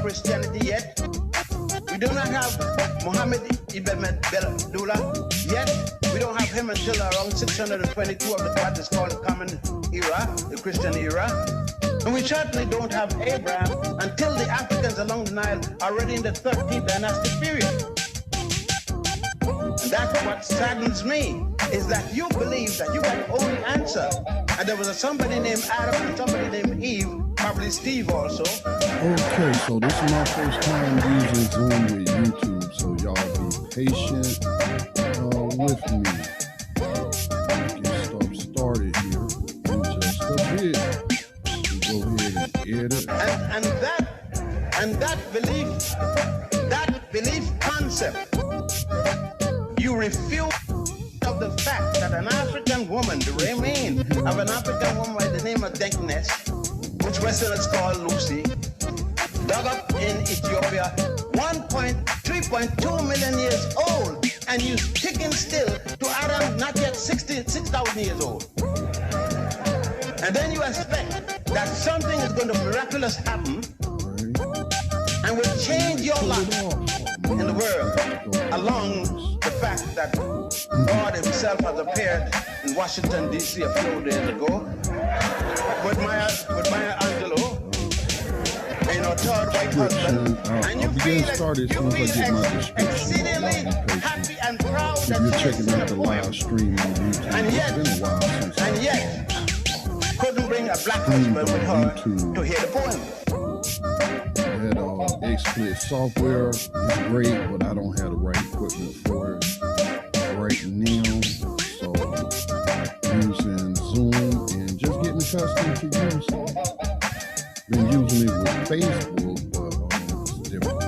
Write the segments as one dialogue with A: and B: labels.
A: Christianity yet. We do not have Muhammad Ibn Abdullah yet. We don't have him until around 622 of what is called the Common Era, the Christian era. And we certainly don't have Abraham until the Africans along the Nile are already in the 13th dynastic period. And that's what saddens me, is that you believe that you got the only answer. And there was somebody named Adam and somebody named Eve, probably Steve also.
B: Okay, so this is my first time using Zoom with YouTube, so y'all be patient with me. Get stuff started here in just a bit. Go ahead and edit.
A: And that belief concept, you refute of the fact that an African woman, the remain of an African woman by the name of Denkness, which Westerners call Lucy, dug up in Ethiopia, 3.2 million years old, and you sticking still to Adam, not yet 6,000 years old. And then you expect that something is going to miraculous happen and will change your life in the world, along the fact that God himself has appeared in Washington, D.C. a few days ago with Maya Angelou, third white husband, and you feel exceedingly happy and proud that
B: you're checking out the live stream on YouTube.
A: And yet, couldn't bring a black husband with her to hear the poem.
B: That XSplit software is great, but I don't have the right equipment for it right now. So using Zoom and just getting accustomed to using it. Been using it with Facebook, but it's different.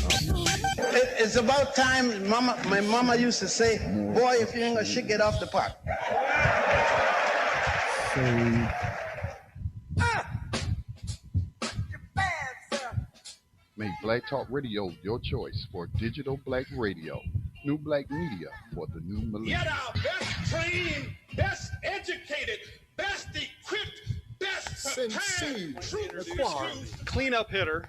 B: Obviously.
A: It's about time. My mama used to say, "Boy, if you ain't gonna shit, get off the pot."
B: Make Black Talk Radio your choice for digital black radio. New black media for the new millennium.
C: Get our best trained, best educated, best equipped, best prepared
D: cleanup hitter.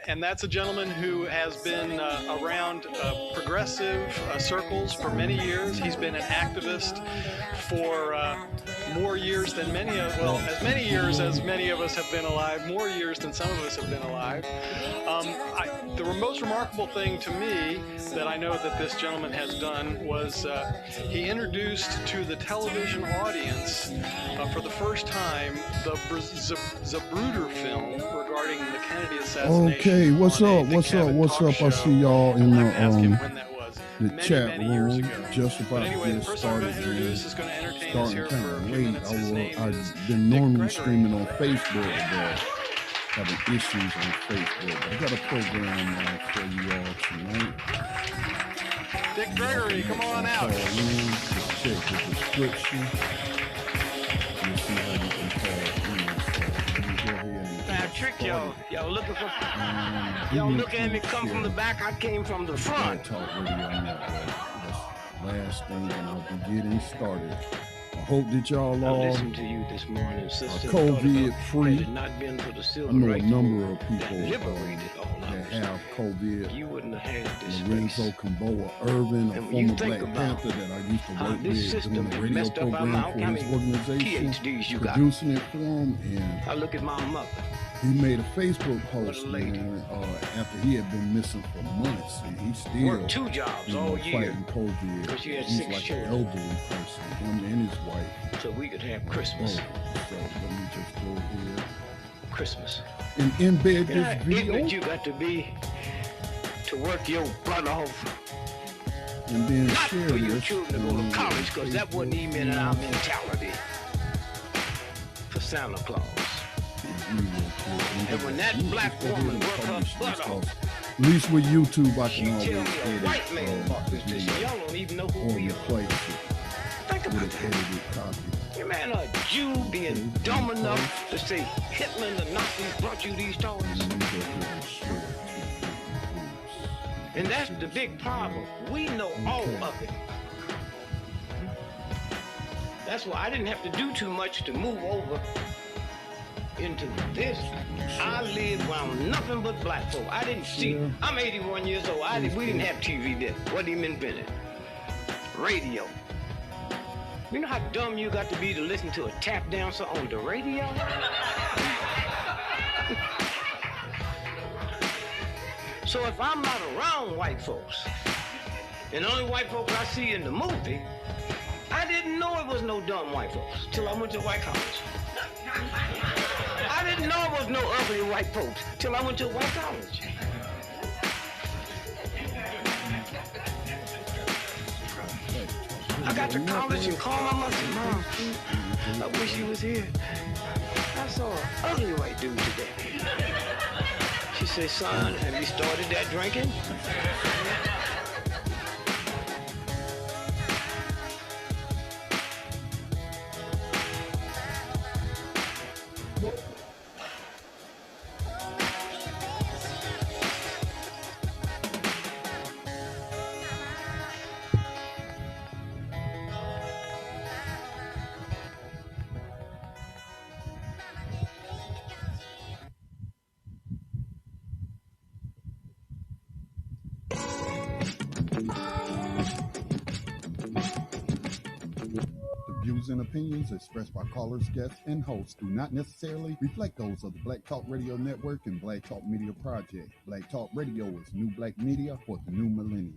D: And that's a gentleman who has been around progressive circles for many years. He's been an activist for more years than as many years as many of us have been alive, more years than some of us have been alive. The most remarkable thing to me that I know that this gentleman has done was he introduced to the television audience for the first time the Zapruder film regarding the Kennedy assassination.
B: Okay, what's up? I see y'all in the chat room. Just about to get started. Starting kind of late. I've been normally streaming on Facebook, but having issues on Facebook. I got a program for you all tonight.
D: Dick Gregory, come on out.
B: Check the description. You'll see how you can call in.
E: Trick y'all looking for y'all looking at me come from the back. I came from the front.
B: Talk Radio Network. That's last thing, and I'll be getting started. I hope that y'all all
E: listen to you this morning, sister.
B: COVID free.
E: Not been for the
B: I know a number of people that have COVID.
E: You wouldn't have had this.
B: Lorenzo Camboa Irvin, a former Black Panther that I used to work with doing the radio program for his organization, producing it for him, and
E: I look at my mother.
B: He made a Facebook post, man, after he had been missing for months, and he still
E: worked 2 jobs all year
B: fighting COVID.
E: Because he had
B: He's
E: 6
B: like
E: children.
B: an elderly person, him and his wife.
E: So we could have Christmas.
B: So let me just go ahead.
E: Christmas.
B: And embed this video.
E: Ignorant you got to be to work your butt off.
B: And then
E: not
B: share
E: for your
B: this
E: children to go to college, because that wasn't even in our mentality for Santa Claus. And when that black woman worked her butt off,
B: at least with YouTube, I can always
E: tell me a
B: edit
E: white man bought this
B: the
E: thing.
B: video
E: Y'all don't even know who
B: or
E: we are.
B: replace it
E: Think
B: with
E: about
B: an
E: that.
B: edited copy.
E: You man, a Jew being dumb enough to say Hitler and the Nazis brought you these toys.
B: And then go ahead and share it.
E: And that's the big problem. We know all of it. That's why I didn't have to do too much to move over into this. I I lived around nothing but black folk. I didn't see. Yeah. I'm 81 years old. We didn't have TV then. What even invented? Radio. You know how dumb you got to be to listen to a tap dancer on the radio? So if I'm not around white folks, and the only white folks I see in the movie, I didn't know it was no dumb white folks till I went to white college. I didn't know it was no ugly white folks till I went to white college. I got to college and called my mother, Mom, I wish he was here. I saw an ugly white dude today. She said, son, have you started that drinking?
B: And opinions expressed by callers, guests, and hosts do not necessarily reflect those of the Black Talk Radio Network and Black Talk Media Project. Black Talk Radio is new black media for the new millennium.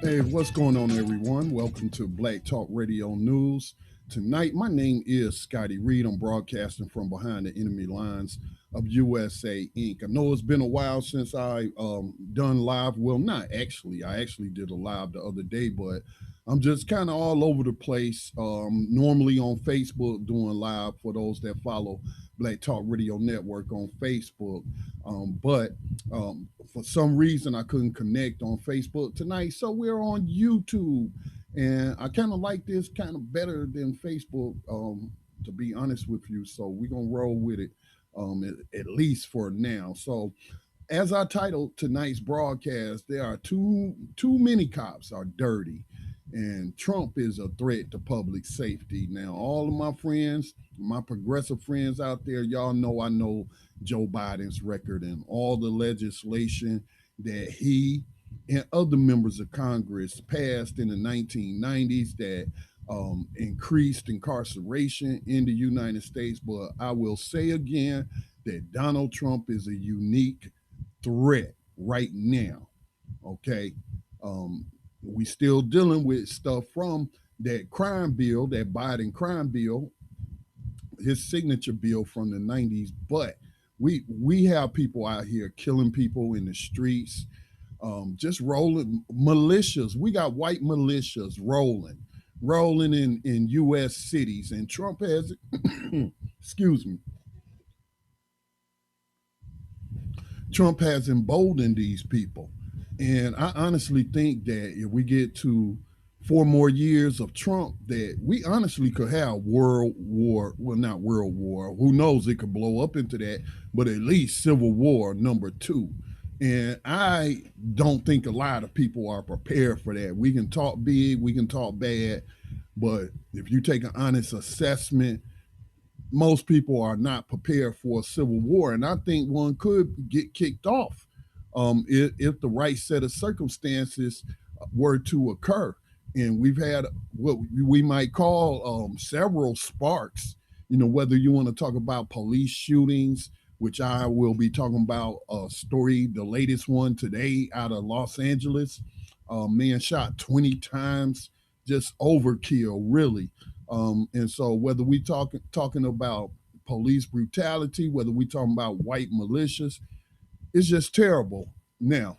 B: Hey, what's going on, everyone? Welcome to Black Talk Radio News Tonight. My name is Scotty Reid. I'm broadcasting from behind the enemy lines of USA Inc. I know it's been a while since I done live. Well, not actually. I actually did a live the other day, but I'm just kind of all over the place. Normally on Facebook doing live for those that follow Black Talk Radio Network on Facebook. But for some reason I couldn't connect on Facebook tonight. So we're on YouTube. And I kind of like this kind of better than Facebook, to be honest with you. So we're going to roll with it, at least for now. So as I titled tonight's broadcast, there are too many cops are dirty. And Trump is a threat to public safety. Now, all of my friends, my progressive friends out there, y'all know I know Joe Biden's record and all the legislation that he and other members of Congress passed in the 1990s that increased incarceration in the United States. But I will say again that Donald Trump is a unique threat right now. Okay. We still dealing with stuff from that crime bill, that Biden crime bill, his signature bill from the 90s. But we have people out here killing people in the streets, just rolling militias. We got white militias rolling in U.S. cities, and Trump has, excuse me, Trump has emboldened these people. And I honestly think that if we get to 4 more years of Trump, that we honestly could have world war. Well, not world war. Who knows? It could blow up into that, but at least Civil War #2. And I don't think a lot of people are prepared for that. We can talk big, we can talk bad, but if you take an honest assessment, most people are not prepared for a civil war. And I think one could get kicked off if the right set of circumstances were to occur. And we've had what we might call several sparks, whether you want to talk about police shootings, which I will be talking about a story, the latest one today out of Los Angeles. Man shot 20 times, just overkill, really. And so whether we talking about police brutality, whether we talking about white militias, it's just terrible. Now,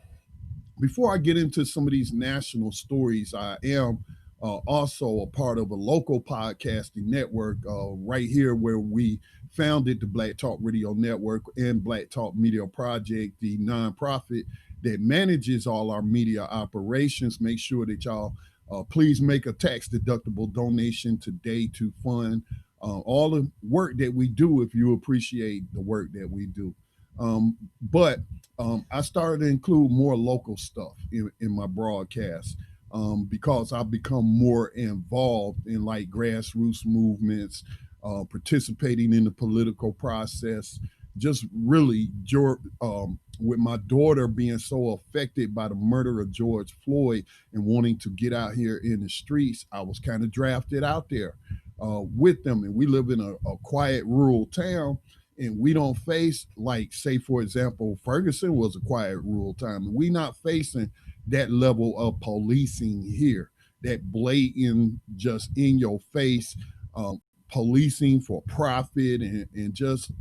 B: before I get into some of these national stories, I am also a part of a local podcasting network right here where we founded the Black Talk Radio Network and Black Talk Media Project, the nonprofit that manages all our media operations. Make sure that y'all please make a tax-deductible donation today to fund all the work that we do if you appreciate the work that we do. But I started to include more local stuff in my broadcast because I've become more involved in like grassroots movements, participating in the political process. Just really, with my daughter being so affected by the murder of George Floyd and wanting to get out here in the streets, I was kind of drafted out there with them. And we live in a quiet rural town, and we don't face, like, say, for example, Ferguson was a quiet rural town, and we not facing that level of policing here, that blatant, just in your face policing for profit and just,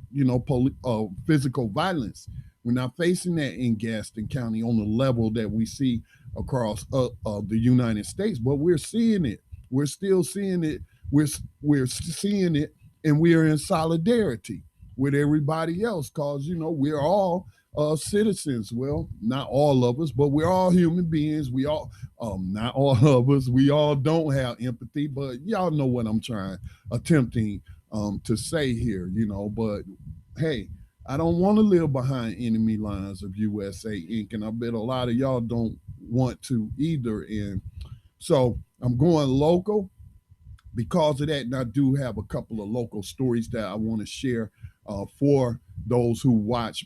B: physical violence. We're not facing that in Gaston County on the level that we see across the United States, but we're seeing it. We're still seeing it. We're seeing it, and we are in solidarity with everybody else because, we're all citizens. Well, not all of us, but we're all human beings. We all, not all of us, we all don't have empathy, but y'all know what I'm attempting to say here, but hey, I don't want to live behind enemy lines of USA Inc. And I bet a lot of y'all don't want to either. And so I'm going local because of that. And I do have a couple of local stories that I want to share for those who watch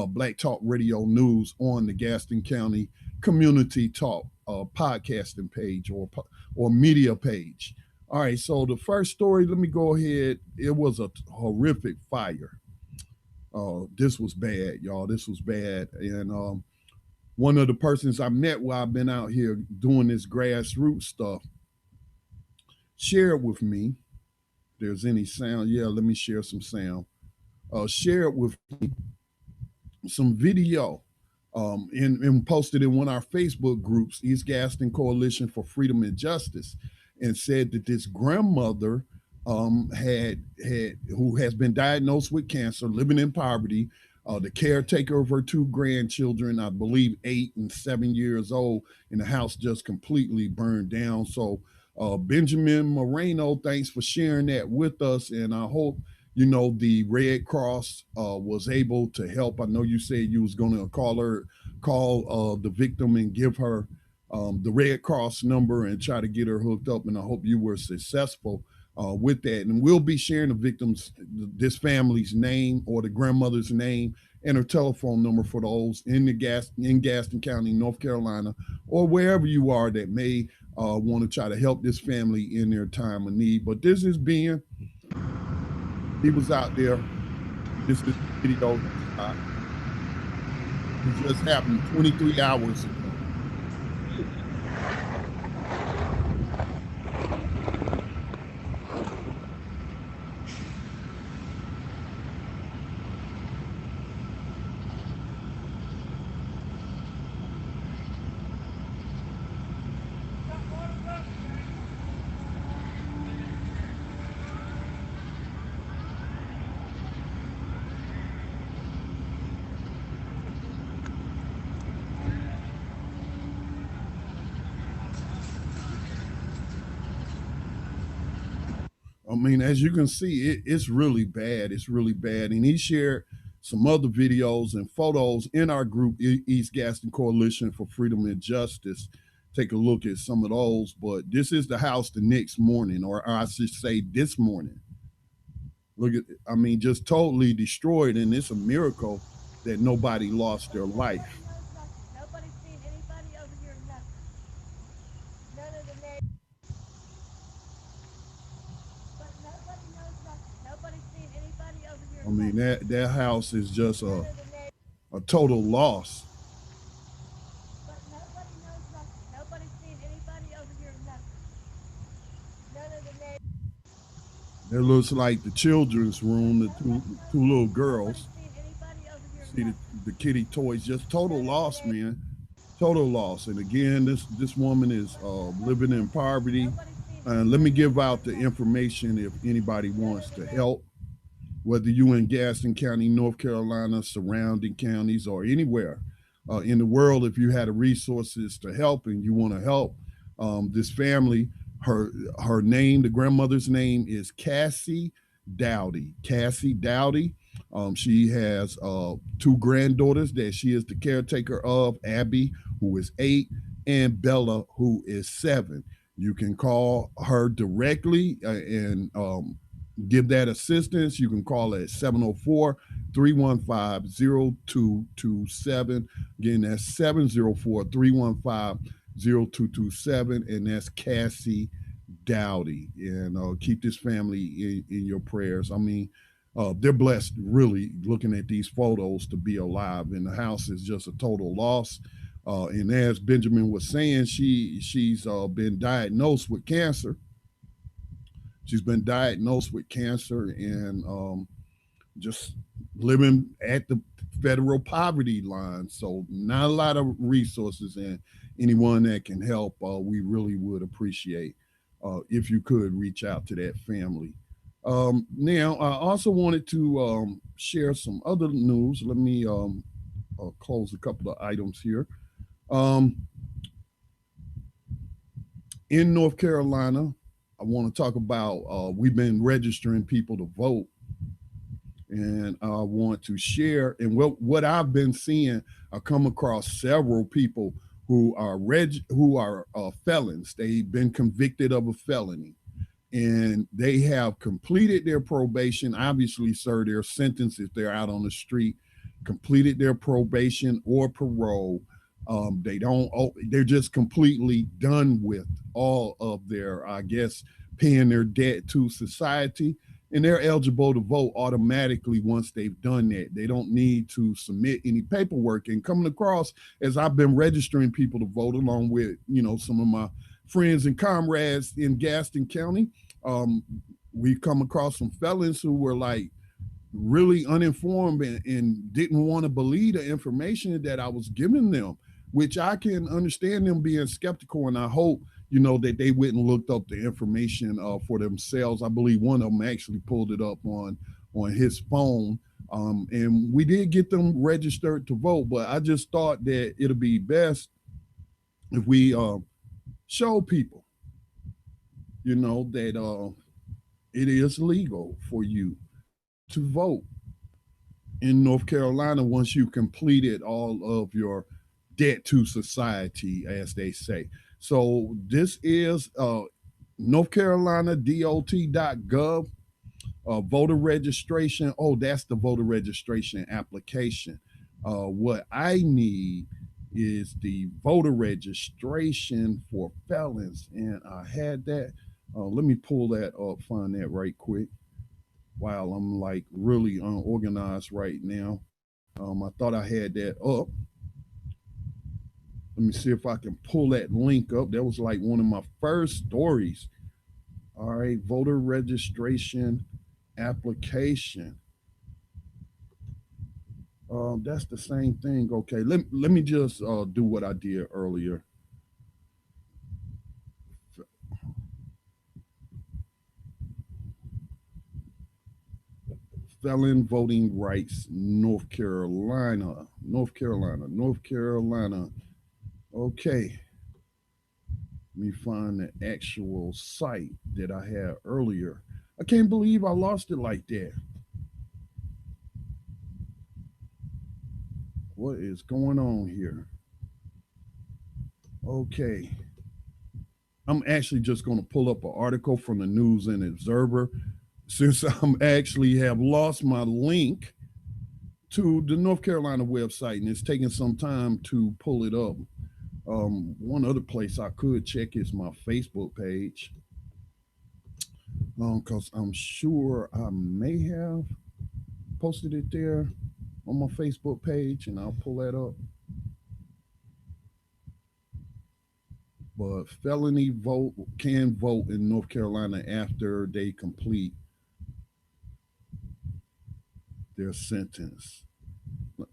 B: Black Talk Radio News on the Gaston County Community Talk podcasting page or media page. All right, so the first story, let me go ahead. It was a horrific fire. This was bad, y'all. This was bad. And one of the persons I met while I've been out here doing this grassroots stuff shared with me. If there's any sound, yeah, let me share some sound. Shared with me some video and posted in one of our Facebook groups, East Gaston Coalition for Freedom and Justice, and said that this grandmother who has been diagnosed with cancer, living in poverty, the caretaker of her two grandchildren, I believe 8 and 7 years old, and the house just completely burned down. So Benjamin Moreno, thanks for sharing that with us, and I hope the Red Cross was able to help. I know you said you was going to call the victim and give her the Red Cross number and try to get her hooked up, and I hope you were successful with that. And we'll be sharing this family's name or the grandmother's name and her telephone number for those in Gaston County, North Carolina, or wherever you are that may want to try to help this family in their time of need. But this is being, he was out there. This is video. It just happened 23 hours ago. I mean, as you can see, it's really bad. It's really bad. And he shared some other videos and photos in our group, East Gaston Coalition for Freedom and Justice. Take a look at some of those. But this is the house the next morning, or I should say this morning. Look at, I mean, just totally destroyed. And it's a miracle that nobody lost their life.
F: Nobody's seen anybody over here, nothing. None of the neighbors. But nobody knows nothing. Nobody's seen anybody over here.
B: I mean, that house is just a total loss.
F: But nobody knows nothing. Nobody's seen anybody over here, nothing. None of the neighbors.
B: It looks like the children's room, the two little girls. See the kitty toys, just total loss, man. Total loss. And again, this woman is living in poverty. Let me give out the information if anybody wants to help, whether you in Gaston County, North Carolina, surrounding counties, or anywhere in the world. If you had the resources to help and you want to help this family, her name, the grandmother's name is Cassie Dowdy. Cassie Dowdy. She has two granddaughters that she is the caretaker of, Abby, who is 8, and Bella, who is 7. You can call her directly and give that assistance. You can call at 704-315-0227. Again, that's 704-315-0227, and that's Cassie Dowdy. And keep this family in your prayers. I mean, they're blessed, really, looking at these photos, to be alive. And the house is just a total loss. And as Benjamin was saying, she's been diagnosed with cancer. She's been diagnosed with cancer and just living at the federal poverty line. So not a lot of resources, and anyone that can help, we really would appreciate if you could reach out to that family. Now, I also wanted to share some other news. Let me close a couple of items here. In North Carolina, I want to talk about we've been registering people to vote, and I want to share. And what I've been seeing, I come across several people who are felons. They've been convicted of a felony, and they have completed their probation. Obviously, served their sentence if they're out on the street. Completed their probation or parole. They're just completely done with all of their, I guess, paying their debt to society, and they're eligible to vote automatically once they've done that. They don't need to submit any paperwork. And coming across, as I've been registering people to vote along with, some of my friends and comrades in Gaston County, we've come across some felons who were like really uninformed and didn't want to believe the information that I was giving them, which I can understand them being skeptical. And I hope, that they went and looked up the information for themselves. I believe one of them actually pulled it up on his phone. And we did get them registered to vote, but I just thought that it'll be best if we show people, that it is legal for you to vote in North Carolina once you completed all of your debt to society, as they say. So this is NorthCarolinaDOT.gov voter registration. Oh, that's the voter registration application. What I need is the voter registration for felons, and I had that. Let me pull that up, find that right quick. While I'm like really unorganized right now, I thought I had that up. Let me see if I can pull that link up. That was like one of my first stories. All right, voter registration application. That's the same thing. Okay, let me just do what I did earlier. Felon voting rights, North Carolina. Okay. Let me find the actual site that I had earlier. I can't believe I lost it like that. What is going on here? Okay. I'm actually just going to pull up an article from the News and Observer, since I'm actually have lost my link to the North Carolina website, and it's taking some time to pull it up. One other place I could check is my Facebook page, because I'm sure I may have posted it there on my Facebook page, and I'll pull that up. But felony vote can vote in North Carolina after they complete their sentence.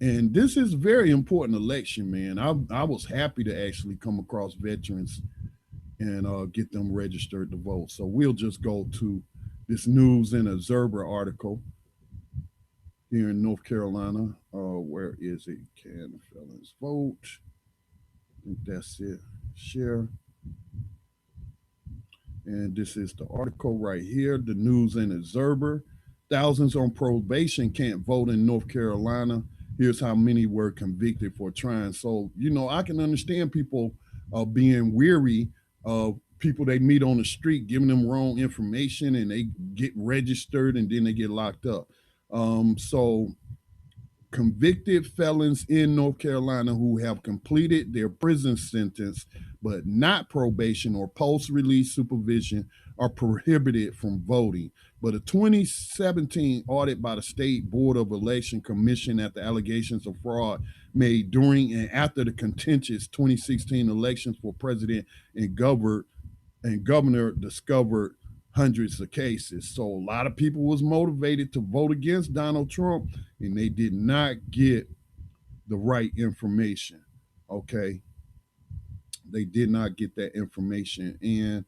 B: And this is a very important election, man. I was happy to actually come across veterans and get them registered to vote. So we'll just go to this News and Observer article here in North Carolina. Where is it? Can felons vote? I think that's it. Share. And this is the article right here, the News and Observer. Thousands on probation can't vote in North Carolina. Here's how many were convicted for trying. So, I can understand people being weary of people they meet on the street, giving them wrong information, and they get registered and then they get locked up. So convicted felons in North Carolina who have completed their prison sentence but not probation or post-release supervision are prohibited from voting. But a 2017 audit by the State Board of Election Commission after allegations of fraud made during and after the contentious 2016 elections for president and governor discovered hundreds of cases. So a lot of people was motivated to vote against Donald Trump, and they did not get the right information. Okay. They did not get that information. And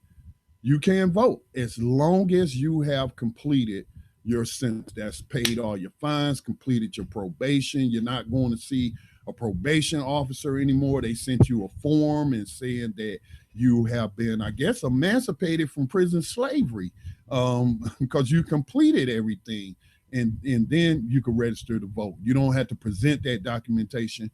B: you can vote as long as you have completed your sentence. That's paid all your fines, completed your probation. You're not going to see a probation officer anymore. They sent you a form and saying that you have been, I guess, emancipated from prison slavery because you completed everything. And then you can register to vote. You don't have to present that documentation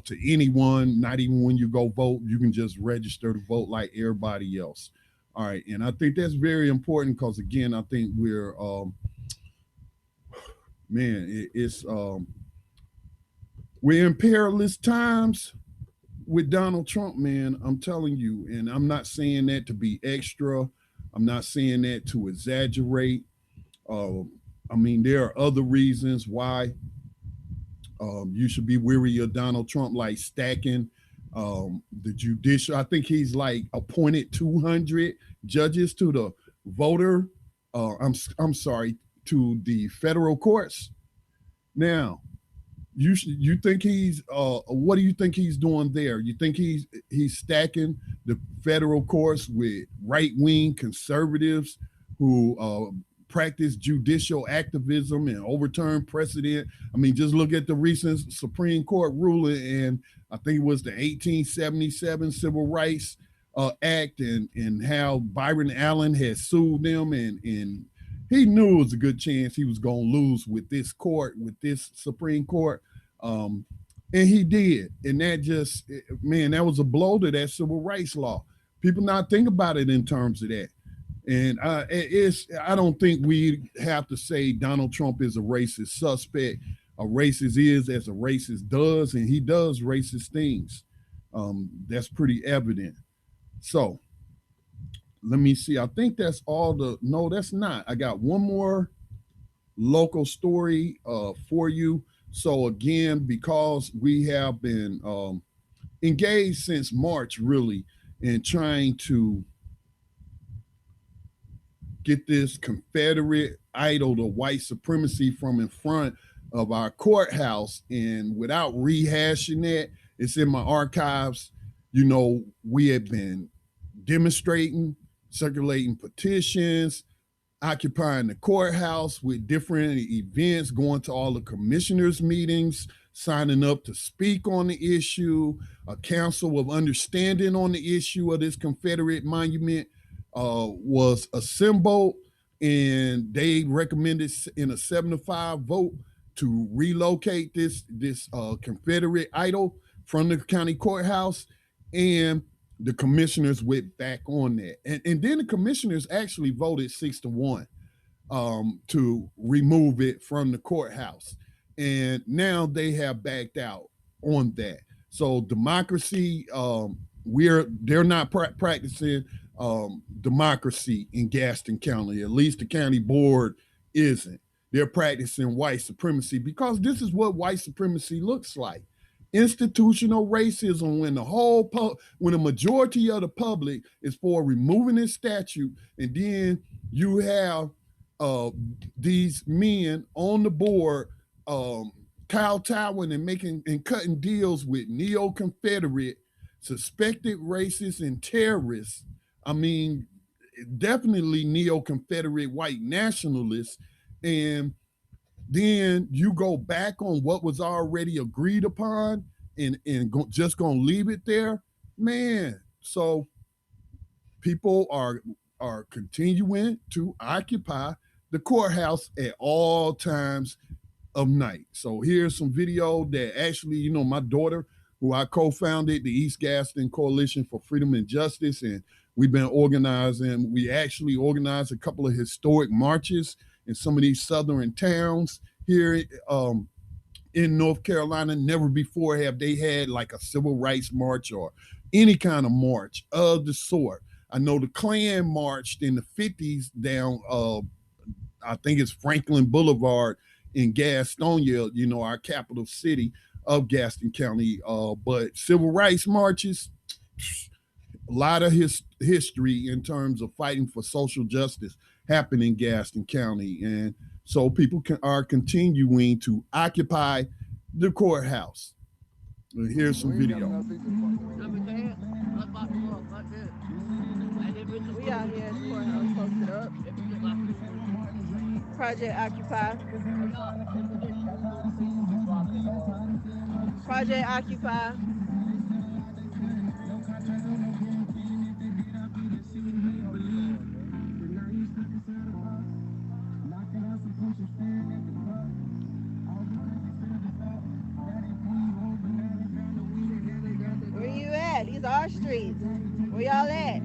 B: to anyone, not even when you go vote. You can just register to vote like everybody else. All right. And I think that's very important because, again, I think we're, we're in perilous times with Donald Trump, man. I'm telling you, and I'm not saying that to be extra. I'm not saying that to exaggerate. There are other reasons why you should be weary of Donald Trump, like stacking the judicial. I think he's like appointed 200 judges to the voter. I'm sorry, to the federal courts. Now, you think he's what do you think he's doing there? You think he's stacking the federal courts with right-wing conservatives who practice judicial activism and overturn precedent? I mean, just look at the recent Supreme Court ruling, and I think it was the 1877 Civil Rights Act, and how Byron Allen had sued them, and he knew it was a good chance he was going to lose with this court, with this Supreme Court. And he did. And that just, man, that was a blow to that civil rights law. People not think about it in terms of that. And I don't think we have to say Donald Trump is a racist suspect. A racist is as a racist does, and he does racist things. That's pretty evident. So let me see. I think that's all no, that's not. I got one more local story for you. So again, because we have been engaged since March, really, in trying to get this Confederate idol to white supremacy from in front of our courthouse, and without rehashing that, it's in my archives. We have been demonstrating, circulating petitions, occupying the courthouse with different events, going to all the commissioners' meetings, signing up to speak on the issue, a council of understanding on the issue of this Confederate monument was assembled, and they recommended in a 7-5 vote to relocate this Confederate idol from the county courthouse, and the commissioners went back on that. And then the commissioners actually voted 6-1 to remove it from the courthouse. And now they have backed out on that. So democracy, they're not practicing democracy in Gaston County. At least the county board isn't. They're practicing white supremacy, because this is what white supremacy looks like. Institutional racism, when the majority of the public is for removing this statute, and then you have these men on the board kowtowing and cutting deals with neo-Confederate, suspected racists and terrorists. I mean, definitely neo-Confederate white nationalists. And then you go back on what was already agreed upon and just gonna leave it there, man. So people are continuing to occupy the courthouse at all times of night. So here's some video that actually, you know, my daughter, who I co-founded the East Gaston Coalition for Freedom and Justice, and we've been organizing. We actually organized a couple of historic marches in some of these southern towns here in North Carolina. Never before have they had like a civil rights march or any kind of march of the sort. I know the Klan marched in the 50s down, I think it's Franklin Boulevard in Gastonia, you know, our capital city of Gaston County. But civil rights marches, a lot of history in terms of fighting for social justice happened in Gaston County. And so people are continuing to occupy the courthouse. Here's some video.
F: We out here at the courthouse posted up. Project Occupy. Project Occupy. Where you at? These are our streets. Where y'all at?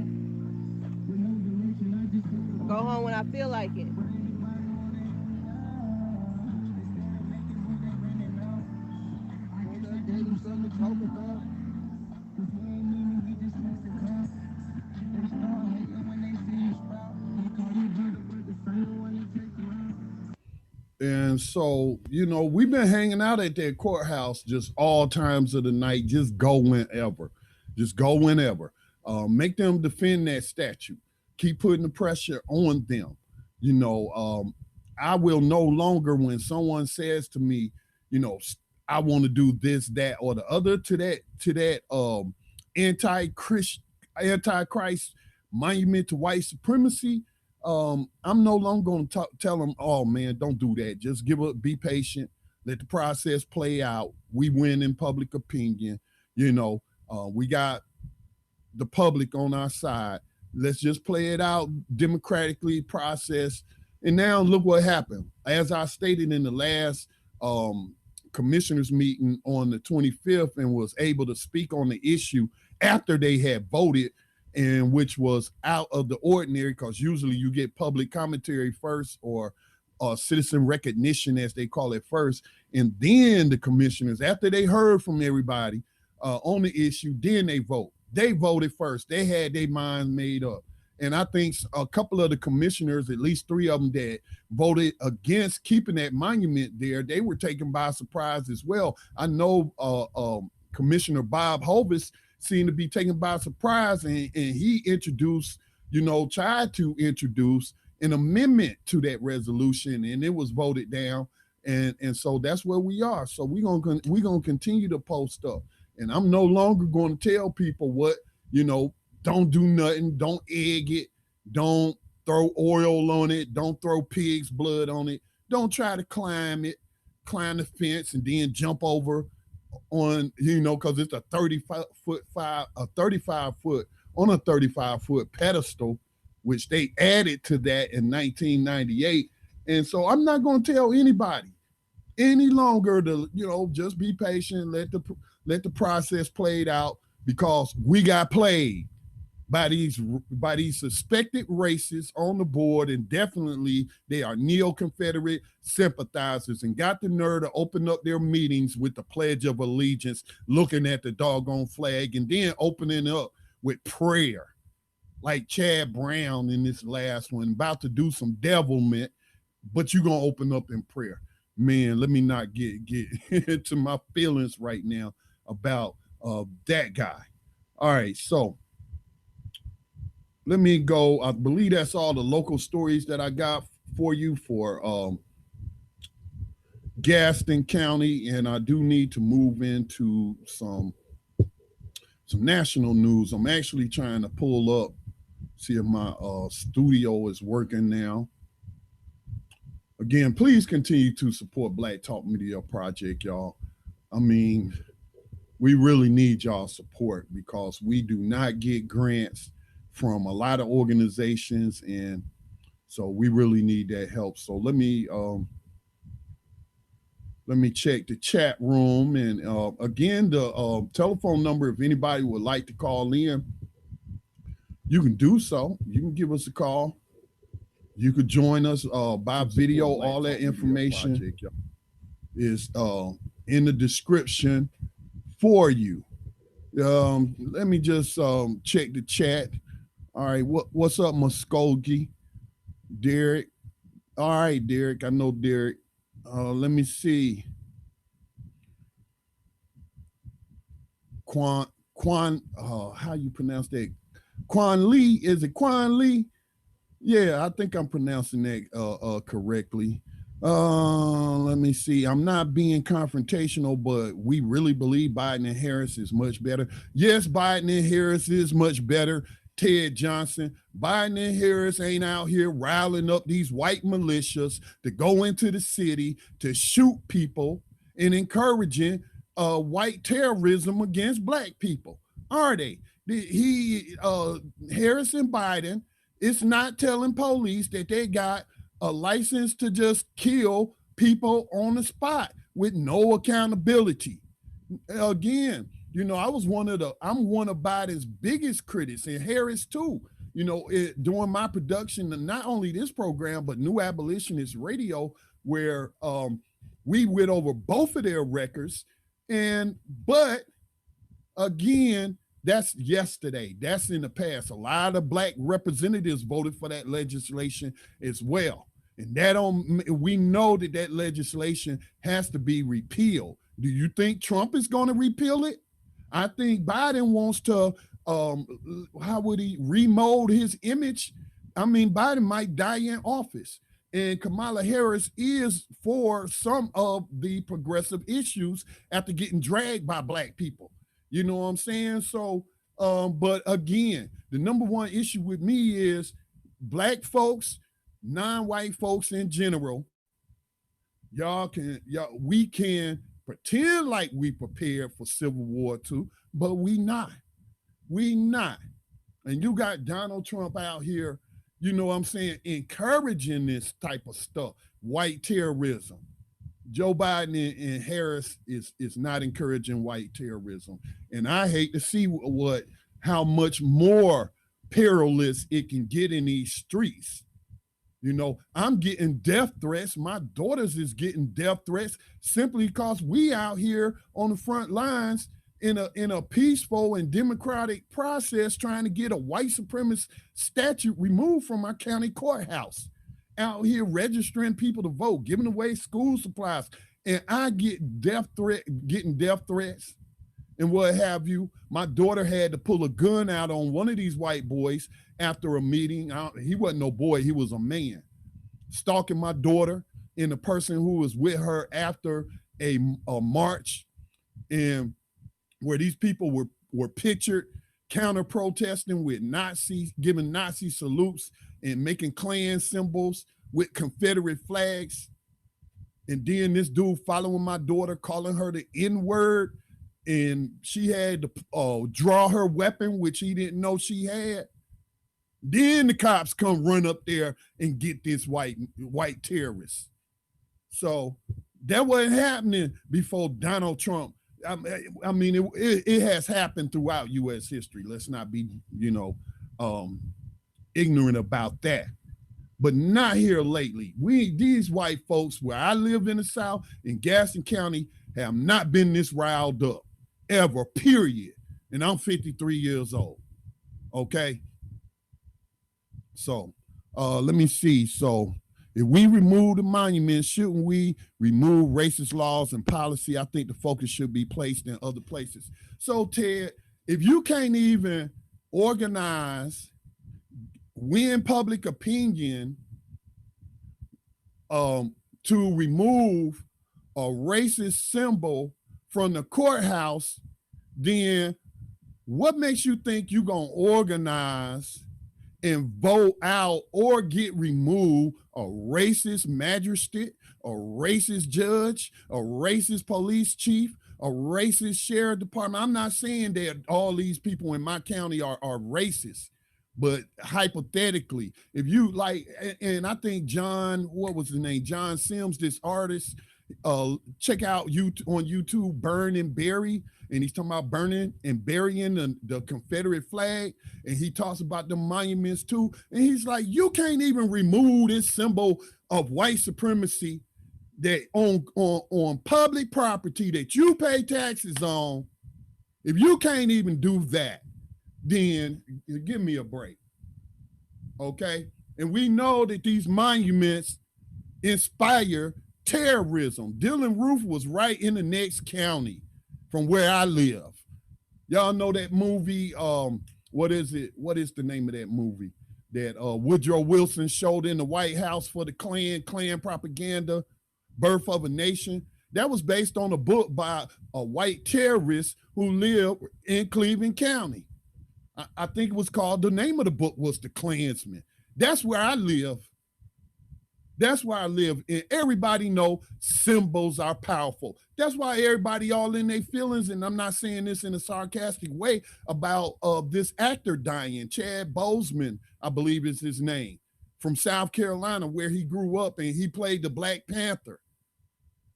F: Go home when I feel like it.
B: And so, you know, we've been hanging out at that courthouse just all times of the night. Just go whenever. Just go whenever. Make them defend that statute. Keep putting the pressure on them. You know, I will no longer, when someone says to me, you know, I want to do this, that, or the other, to that anti-Christ monument to white supremacy, I'm no longer going to tell them, oh man, don't do that. Just be patient, let the process play out. We win in public opinion. You know, we got the public on our side. Let's just play it out democratically, process. And now look what happened. As I stated in the last commissioners meeting on the 25th, and was able to speak on the issue after they had voted, and which was out of the ordinary, because usually you get public commentary first, or citizen recognition, as they call it, first. And then the commissioners, after they heard from everybody on the issue, then they vote. They voted first. They had their minds made up. And I think a couple of the commissioners, at least 3 of them, that voted against keeping that monument there, they were taken by surprise as well. I know Commissioner Bob Hovis seemed to be taken by surprise, and he introduced, you know, tried to introduce an amendment to that resolution, and it was voted down. And so that's where we are. So we're gonna continue to post up. And I'm no longer going to tell people what, you know, don't do nothing, don't egg it, don't throw oil on it, don't throw pig's blood on it, don't try to climb the fence and then jump over on, you know, because it's a 35-foot on a 35-foot pedestal, which they added to that in 1998. And so I'm not going to tell anybody any longer to, you know, just be patient, let the process played out, because we got played by these suspected racists on the board, and definitely they are neo-Confederate sympathizers, and got the nerve to open up their meetings with the Pledge of Allegiance, looking at the doggone flag, and then opening up with prayer, like Chad Brown in this last one, about to do some devilment, but you're gonna open up in prayer. Man, let me not get into my feelings right now about that guy. All right, so let me go. I believe that's all the local stories that I got for you for Gaston County, and I do need to move into some national news. I'm actually trying to pull up, see if my studio is working now. Again, please continue to support Black Talk Media Project, y'all. I mean, we really need y'all support, because we do not get grants from a lot of organizations, and So we really need that help. So let me check the chat room. And again, the telephone number, if anybody would like to call in, you can do so. You can give us a call. You could join us by video. All that information is in the description for you. Let me just check the chat. All right, what's up, Muskogee? Derek. All right, Derek. I know Derek. Let me see. Quan, how you pronounce that? Quan Lee, is it Quan Lee? Yeah, I think I'm pronouncing that correctly. Let me see. I'm not being confrontational, but we really believe Biden and Harris is much better. Yes, Biden and Harris is much better. Ted Johnson, Biden and Harris ain't out here riling up these white militias to go into the city to shoot people and encouraging white terrorism against black people, are they? Harris and Biden, it's not telling police that they got a license to just kill people on the spot with no accountability. Again, you know, I'm one of Biden's biggest critics, and Harris too. You know, during my production of not only this program, but New Abolitionist Radio, where we went over both of their records. But again, that's yesterday. That's in the past. A lot of black representatives voted for that legislation as well. And we know that legislation has to be repealed. Do you think Trump is going to repeal it? I think Biden wants to, how would he remold his image? I mean, Biden might die in office. And Kamala Harris is for some of the progressive issues after getting dragged by black people. You know what I'm saying? So, but again, the number one issue with me is black folks, non-white folks in general. We can pretend like we prepared for Civil War II, but we not. And you got Donald Trump out here, you know what I'm saying, encouraging this type of stuff, white terrorism. Joe Biden and Harris is not encouraging white terrorism. And I hate to see how much more perilous it can get in these streets. You know, I'm getting death threats. My daughters is getting death threats simply because we out here on the front lines in a peaceful and democratic process trying to get a white supremacist statute removed from our county courthouse. Out here registering people to vote, giving away school supplies, and I getting death threats and what have you. My daughter had to pull a gun out on one of these white boys after a meeting. He wasn't no boy, he was a man, stalking my daughter and the person who was with her after a march, and where these people were pictured counter protesting with Nazis, giving Nazi salutes and making Klan symbols with Confederate flags. And then this dude following my daughter, calling her the N-word, and she had to draw her weapon, which he didn't know she had. Then the cops come run up there and get this white terrorist. So that wasn't happening before Donald Trump. I mean, it has happened throughout U.S. history. Let's not be, ignorant about that. But not here lately. These white folks where I live in the South, in Gaston County, have not been this riled up ever, period. And I'm 53 years old. Okay? So let me see. So if we remove the monuments, shouldn't we remove racist laws and policy? I think the focus should be placed in other places. So Ted, if you can't even organize, win public opinion to remove a racist symbol from the courthouse, then what makes you think you're gonna organize and vote out or get removed a racist magistrate, a racist judge, a racist police chief, a racist sheriff department? I'm not saying that all these people in my county are racist, But hypothetically, if you like, and I think John, what was his name? John Sims, this artist, check out you on YouTube, Burn and Bury, and he's talking about burning and burying the Confederate flag, and he talks about the monuments too, and he's like, you can't even remove this symbol of white supremacy that on public property that you pay taxes on. If you can't even do that, then give me a break. Okay? And we know that these monuments inspire terrorism. Dylan Roof was right in the next county from where I live. Y'all know that movie, what is it? What is the name of that movie that Woodrow Wilson showed in the White House for the Klan propaganda, Birth of a Nation? That was based on a book by a white terrorist who lived in Cleveland County. I think it was called, the name of the book was The Klansman. That's where I live. That's where I live. And everybody know symbols are powerful. That's why everybody all in their feelings, and I'm not saying this in a sarcastic way, about this actor dying, Chad Boseman, I believe is his name, from South Carolina, where he grew up and he played the Black Panther.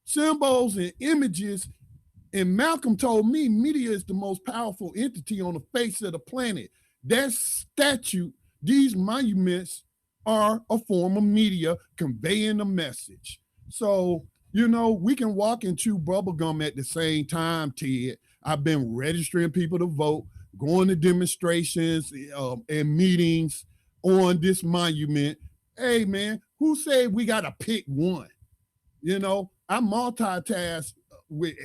B: Symbols and images, and Malcolm told me media is the most powerful entity on the face of the planet. That statue, these monuments are a form of media conveying a message. So, you know, we can walk and chew bubblegum at the same time, Ted. I've been registering people to vote, going to demonstrations and meetings on this monument. Hey, man, who said we got to pick one? You know, I multitask with,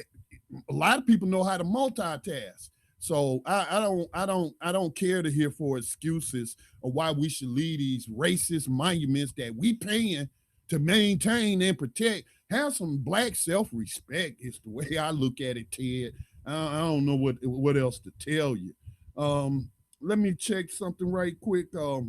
B: a lot of people know how to multitask. So I don't care to hear for excuses of why we should leave these racist monuments that we paying to maintain and protect. Have some Black self-respect is the way I look at it, Ted. I don't know what else to tell you. Let me check something right quick. I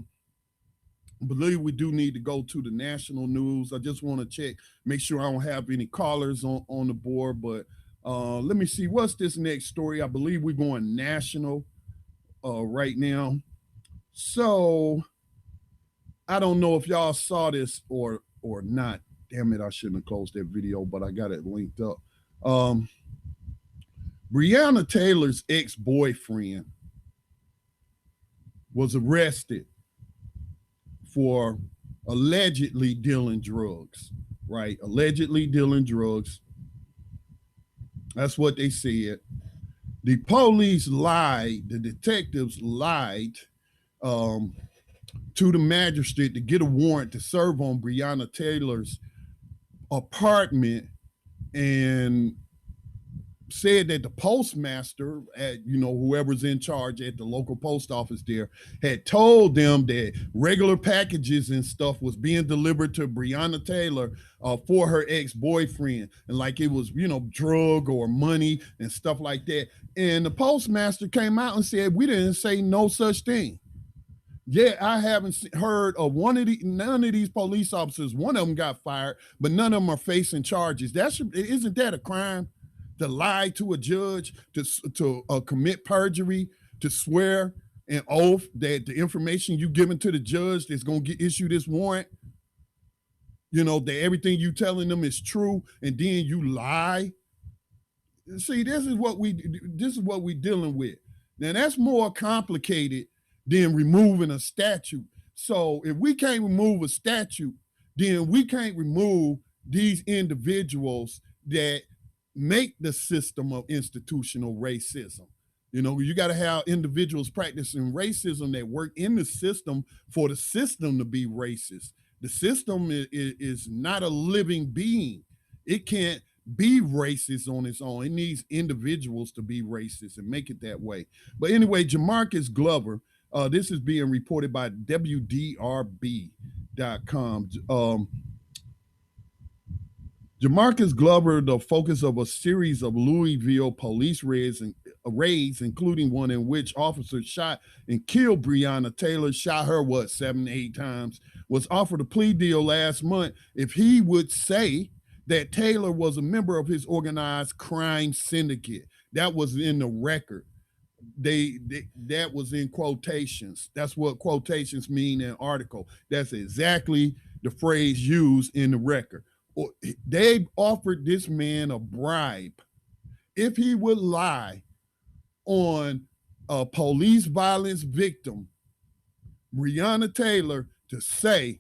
B: believe we do need to go to the national news. I just want to check, make sure I don't have any callers on the board, but let me see, what's this next story? I believe we're going national right now. So I don't know if y'all saw this or not. Damn it, I shouldn't have closed that video, but I got it linked up. Breonna Taylor's ex-boyfriend was arrested for allegedly dealing drugs, right? Allegedly dealing drugs. That's what they said. The police lied, the detectives lied to the magistrate to get a warrant to serve on Breonna Taylor's apartment, and said that the postmaster at, you know, whoever's in charge at the local post office there had told them that regular packages and stuff was being delivered to Breonna Taylor for her ex-boyfriend, and like it was, you know, drug or money and stuff like that. And the postmaster came out and said, we didn't say no such thing. Yeah, I haven't heard of none of these police officers. One of them got fired, but none of them are facing charges. Isn't that a crime? To lie to a judge, to commit perjury, to swear an oath that the information you given to the judge that's going to issue this warrant, you know, that everything you telling them is true, and then you lie. See, this is what we dealing with. Now that's more complicated than removing a statute. So if we can't remove a statute, then we can't remove these individuals that make the system of institutional racism. You know, you got to have individuals practicing racism that work in the system for the system to be racist. The system is not a living being. It can't be racist on its own. It needs individuals to be racist and make it that way. But anyway, Jamarcus Glover, this is being reported by WDRB.com. Jamarcus Glover, the focus of a series of Louisville police raids, including one in which officers shot and killed Breonna Taylor, shot her, 7 to 8 times, was offered a plea deal last month if he would say that Taylor was a member of his organized crime syndicate. That was in the record. that was in quotations. That's what quotations mean in an article. That's exactly the phrase used in the record. They offered this man a bribe if he would lie on a police violence victim, Breonna Taylor, to say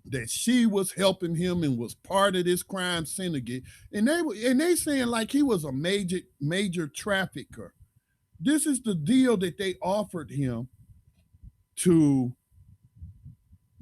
B: that she was helping him and was part of this crime syndicate. And they saying like he was a major trafficker. This is the deal that they offered him to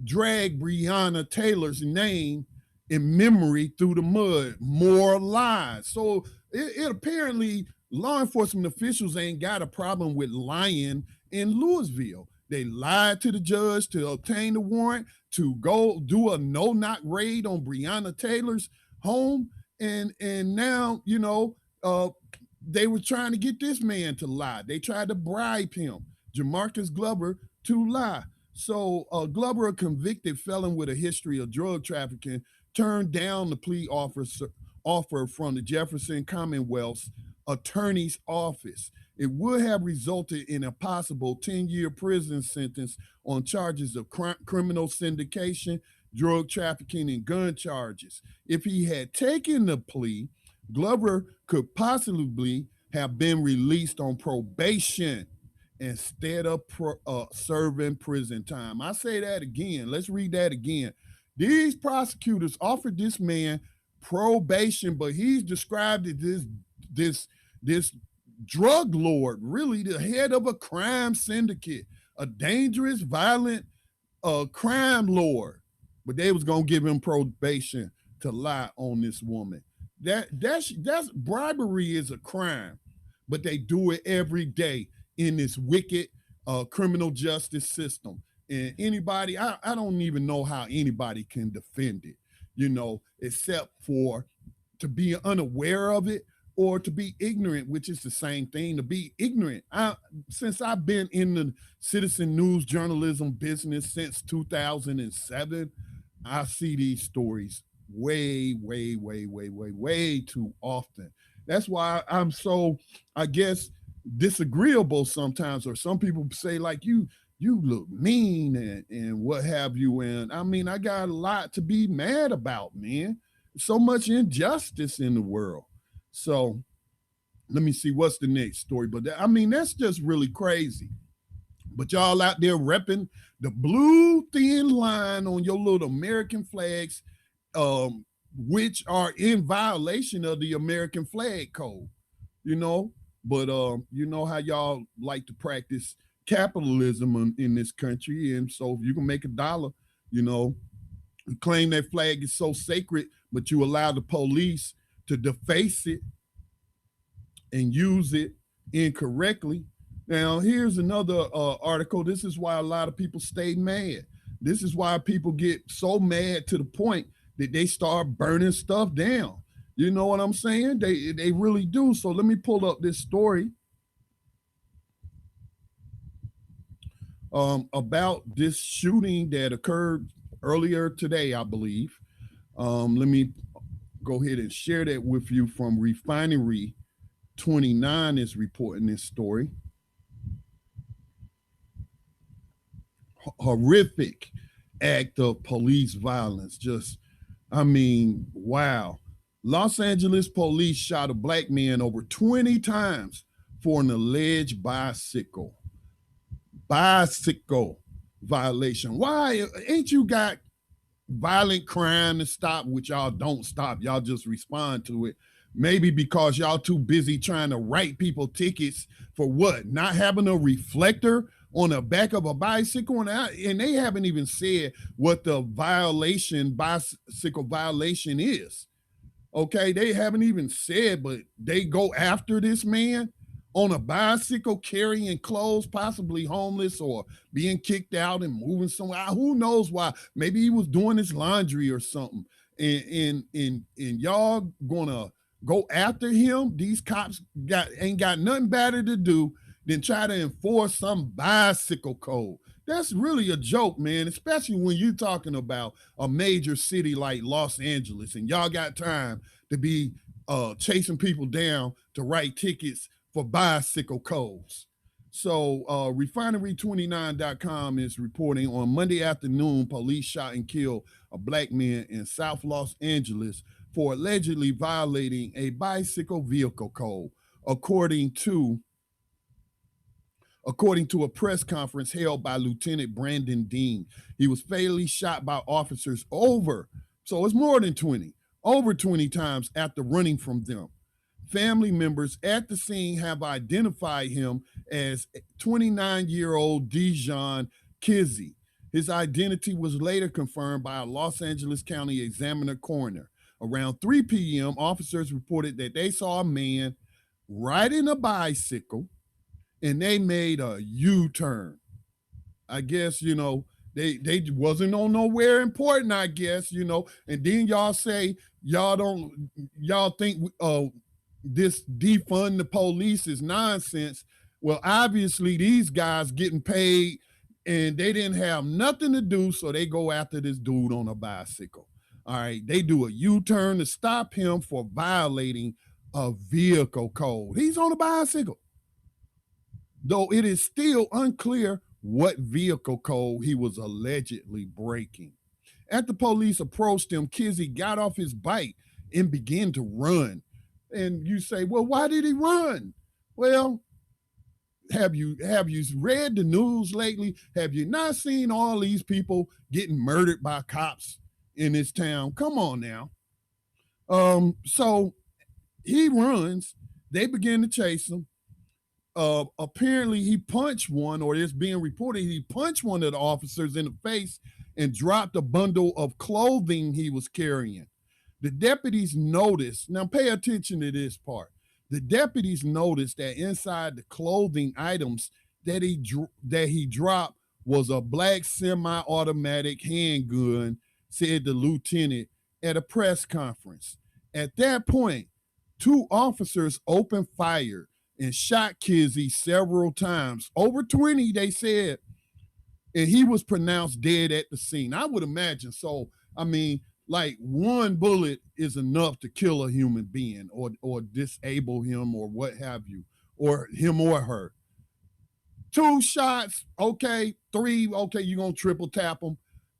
B: drag Breonna Taylor's name in memory through the mud. More lies. So it apparently law enforcement officials ain't got a problem with lying in Louisville. They lied to the judge to obtain the warrant to go do a no-knock raid on Breonna Taylor's home. And now, they were trying to get this man to lie. They tried to bribe him, Jamarcus Glover, to lie. So Glover, a convicted felon with a history of drug trafficking, turned down the plea offer from the Jefferson Commonwealth's attorney's office. It would have resulted in a possible 10-year prison sentence on charges of criminal syndication, drug trafficking, and gun charges. If he had taken the plea, Glover could possibly have been released on probation instead of serving prison time. I say that again. Let's read that again. These prosecutors offered this man probation, but he's described as this drug lord, really the head of a crime syndicate, a dangerous, violent crime lord. But they was gonna give him probation to lie on this woman. That's bribery is a crime, but they do it every day in this wicked criminal justice system. And anybody, I don't even know how anybody can defend it, except for to be unaware of it or to be ignorant, which is the same thing, to be ignorant. Since I've been in the citizen news journalism business since 2007, I see these stories way too often. That's why I'm so, I guess, disagreeable sometimes, or some people say like you look mean and what have you. And I mean, I got a lot to be mad about, man. So much injustice in the world. So let me see what's the next story. But that's just really crazy. But y'all out there repping the blue thin line on your little American flags, which are in violation of the American flag code, But you know how y'all like to practice capitalism in this country. And so if you can make $1, you claim that flag is so sacred, but you allow the police to deface it and use it incorrectly. Now, here's another article. This is why a lot of people stay mad. This is why people get so mad to the point that they start burning stuff down. You know what I'm saying? They really do. So let me pull up this story about this shooting that occurred earlier today, I believe. Let me go ahead and share that with you from Refinery 29 is reporting this story. Horrific act of police violence. Wow. Los Angeles police shot a black man over 20 times for an alleged bicycle violation. Why ain't you got violent crime to stop, which y'all don't stop? Y'all just respond to it. Maybe because y'all too busy trying to write people tickets for what? Not having a reflector on the back of a bicycle. And they haven't even said what the bicycle violation is. Okay, they haven't even said, but they go after this man on a bicycle carrying clothes, possibly homeless or being kicked out and moving somewhere. Who knows why? Maybe he was doing his laundry or something. And y'all gonna go after him? These cops ain't got nothing better to do than try to enforce some bicycle code. That's really a joke, man, especially when you're talking about a major city like Los Angeles and y'all got time to be chasing people down to write tickets for bicycle codes. So refinery29.com is reporting on Monday afternoon, police shot and killed a black man in South Los Angeles for allegedly violating a bicycle vehicle code, according to a press conference held by Lieutenant Brandon Dean. He was fatally shot by officers so it's more than 20, over 20 times after running from them. Family members at the scene have identified him as 29-year-old Dijon Kizzy. His identity was later confirmed by a Los Angeles County examiner coroner. Around 3 p.m., officers reported that they saw a man riding a bicycle, and they made a U-turn. I guess, they wasn't on nowhere important, I guess, and then y'all say y'all think this defund the police is nonsense. Well, obviously these guys getting paid and they didn't have nothing to do, so they go after this dude on a bicycle. All right, they do a U-turn to stop him for violating a vehicle code. He's on a bicycle, though it is still unclear what vehicle code he was allegedly breaking. After the police approached him, Kizzy got off his bike and began to run. And you say, well, why did he run? Well, have you read the news lately? Have you not seen all these people getting murdered by cops in this town? Come on now. So he runs. They begin to chase him. Apparently he punched one, or it's being reported he punched one of the officers in the face and dropped a bundle of clothing he was carrying. The deputies noticed, now pay attention to this part. The deputies noticed that inside the clothing items that he dropped was a black semi-automatic handgun, said the lieutenant at a press conference. At that point, 2 officers opened fire and shot Kizzy several times. Over 20, they said, and he was pronounced dead at the scene. I would imagine so. I mean, like one bullet is enough to kill a human being or disable him or what have you, or him or her. 2 shots, okay. 3, okay, you're going to triple tap them.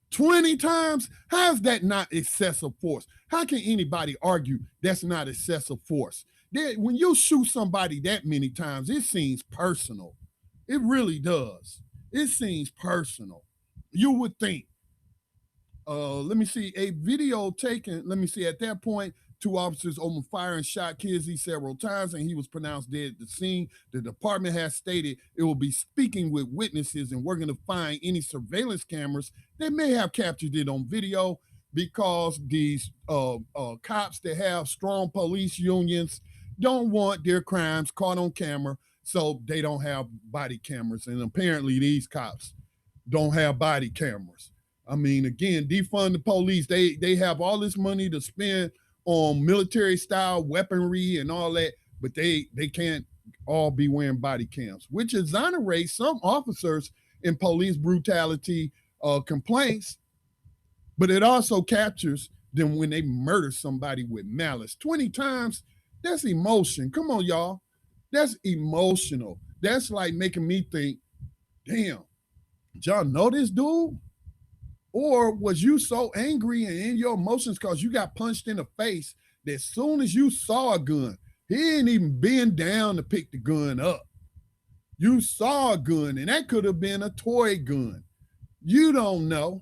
B: 20 times? How's that not excessive force? How can anybody argue that's not excessive force? When you shoot somebody that many times, it seems personal. It really does. It seems personal. You would think. Let me see, a video taken, at that point, 2 officers opened fire and shot Kizzy several times, and he was pronounced dead at the scene. The department has stated it will be speaking with witnesses and working to find any surveillance cameras that may have captured it on video, because these cops that have strong police unions don't want their crimes caught on camera, so they don't have body cameras. And apparently these cops don't have body cameras. I mean, again, defund the police. They have all this money to spend on military-style weaponry and all that, but they can't all be wearing body cams, which exonerates some officers in police brutality complaints, but it also captures them when they murder somebody with malice. 20 times, that's emotion. Come on, y'all. That's emotional. That's like making me think, damn, did y'all know this dude? Or was you so angry and in your emotions because you got punched in the face that as soon as you saw a gun, he didn't even bend down to pick the gun up. You saw a gun, and that could have been a toy gun. You don't know.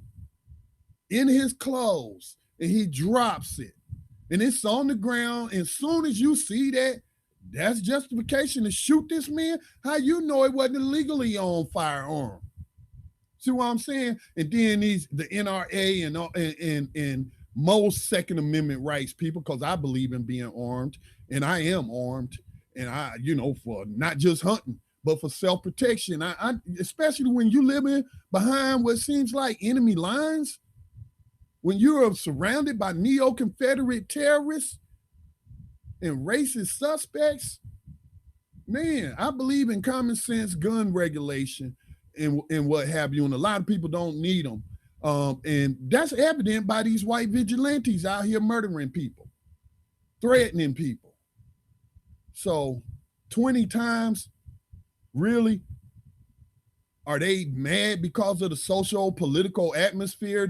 B: In his clothes, and he drops it. And it's on the ground. And as soon as you see that, that's justification to shoot this man. How you know it wasn't illegally owned firearm? See what I'm saying? And then the NRA and most Second Amendment rights people, because I believe in being armed, and I am armed, and I, for not just hunting, but for self-protection. I especially when you living behind what seems like enemy lines, when you're surrounded by neo-Confederate terrorists and racist suspects, man, I believe in common sense gun regulation and what have you, and a lot of people don't need them. And that's evident by these white vigilantes out here murdering people, threatening people. So 20 times, really? Are they mad because of the social political atmosphere?